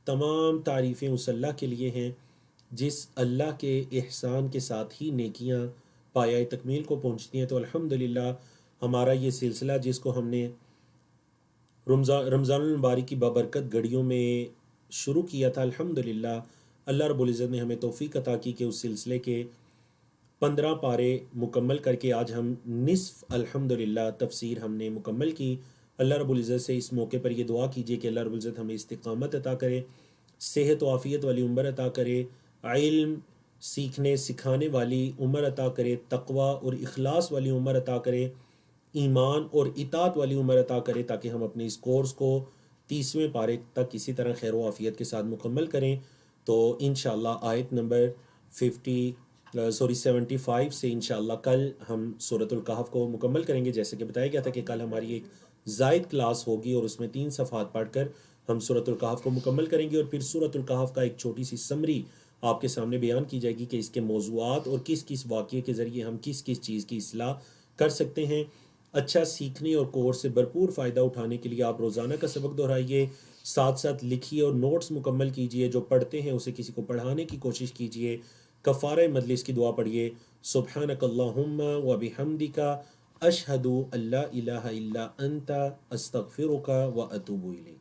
تمام تعریفیں اس اللہ کے لیے ہیں جس اللہ کے احسان کے ساتھ ہی نیکیاں پایہ تکمیل کو پہنچتی ہیں. تو الحمدللہ ہمارا یہ سلسلہ جس کو ہم نے رمضان المبارک کی بابرکت گھڑیوں میں شروع کیا تھا، الحمدللہ اللہ رب العزت نے ہمیں توفیق عطا کی کہ اس سلسلے کے 15 پارے مکمل کر کے آج ہم نصف الحمدللہ تفسیر ہم نے مکمل کی. اللہ رب العزت سے اس موقع پر یہ دعا کیجئے کہ اللہ رب العزت ہمیں استقامت عطا کرے، صحت و عافیت والی عمر عطا کرے، علم سیکھنے سکھانے والی عمر عطا کرے، تقوی اور اخلاص والی عمر عطا کرے، ایمان اور اطاعت والی عمر عطا کرے، تاکہ ہم اپنے اس کورس کو 30ویں پارے تک اسی طرح خیر و عافیت کے ساتھ مکمل کریں. تو انشاءاللہ آیت نمبر 75 سے انشاءاللہ کل ہم سورۃ الکہف کو مکمل کریں گے. جیسے کہ بتایا گیا تھا کہ کل ہماری ایک زائد کلاس ہوگی اور اس میں 3 صفحات پڑھ کر ہم سورۃ الکہف کو مکمل کریں گے، اور پھر سورۃ الکہف کا ایک چھوٹی سی سمری آپ کے سامنے بیان کی جائے گی کہ اس کے موضوعات اور کس کس واقعے کے ذریعے ہم کس کس چیز کی اصلاح کر سکتے ہیں. اچھا سیکھنے اور کورس سے بھرپور فائدہ اٹھانے کے لیے آپ روزانہ کا سبق دہرائیے، ساتھ ساتھ لکھیے اور نوٹس مکمل کیجئے. جو پڑھتے ہیں اسے کسی کو پڑھانے کی کوشش کیجئے. کفارہ مجلس کی دعا پڑھیے، سبحانک اللہم و بحمدک اشہد ان لا الہ الا انت استغفرک و اتوب الیک.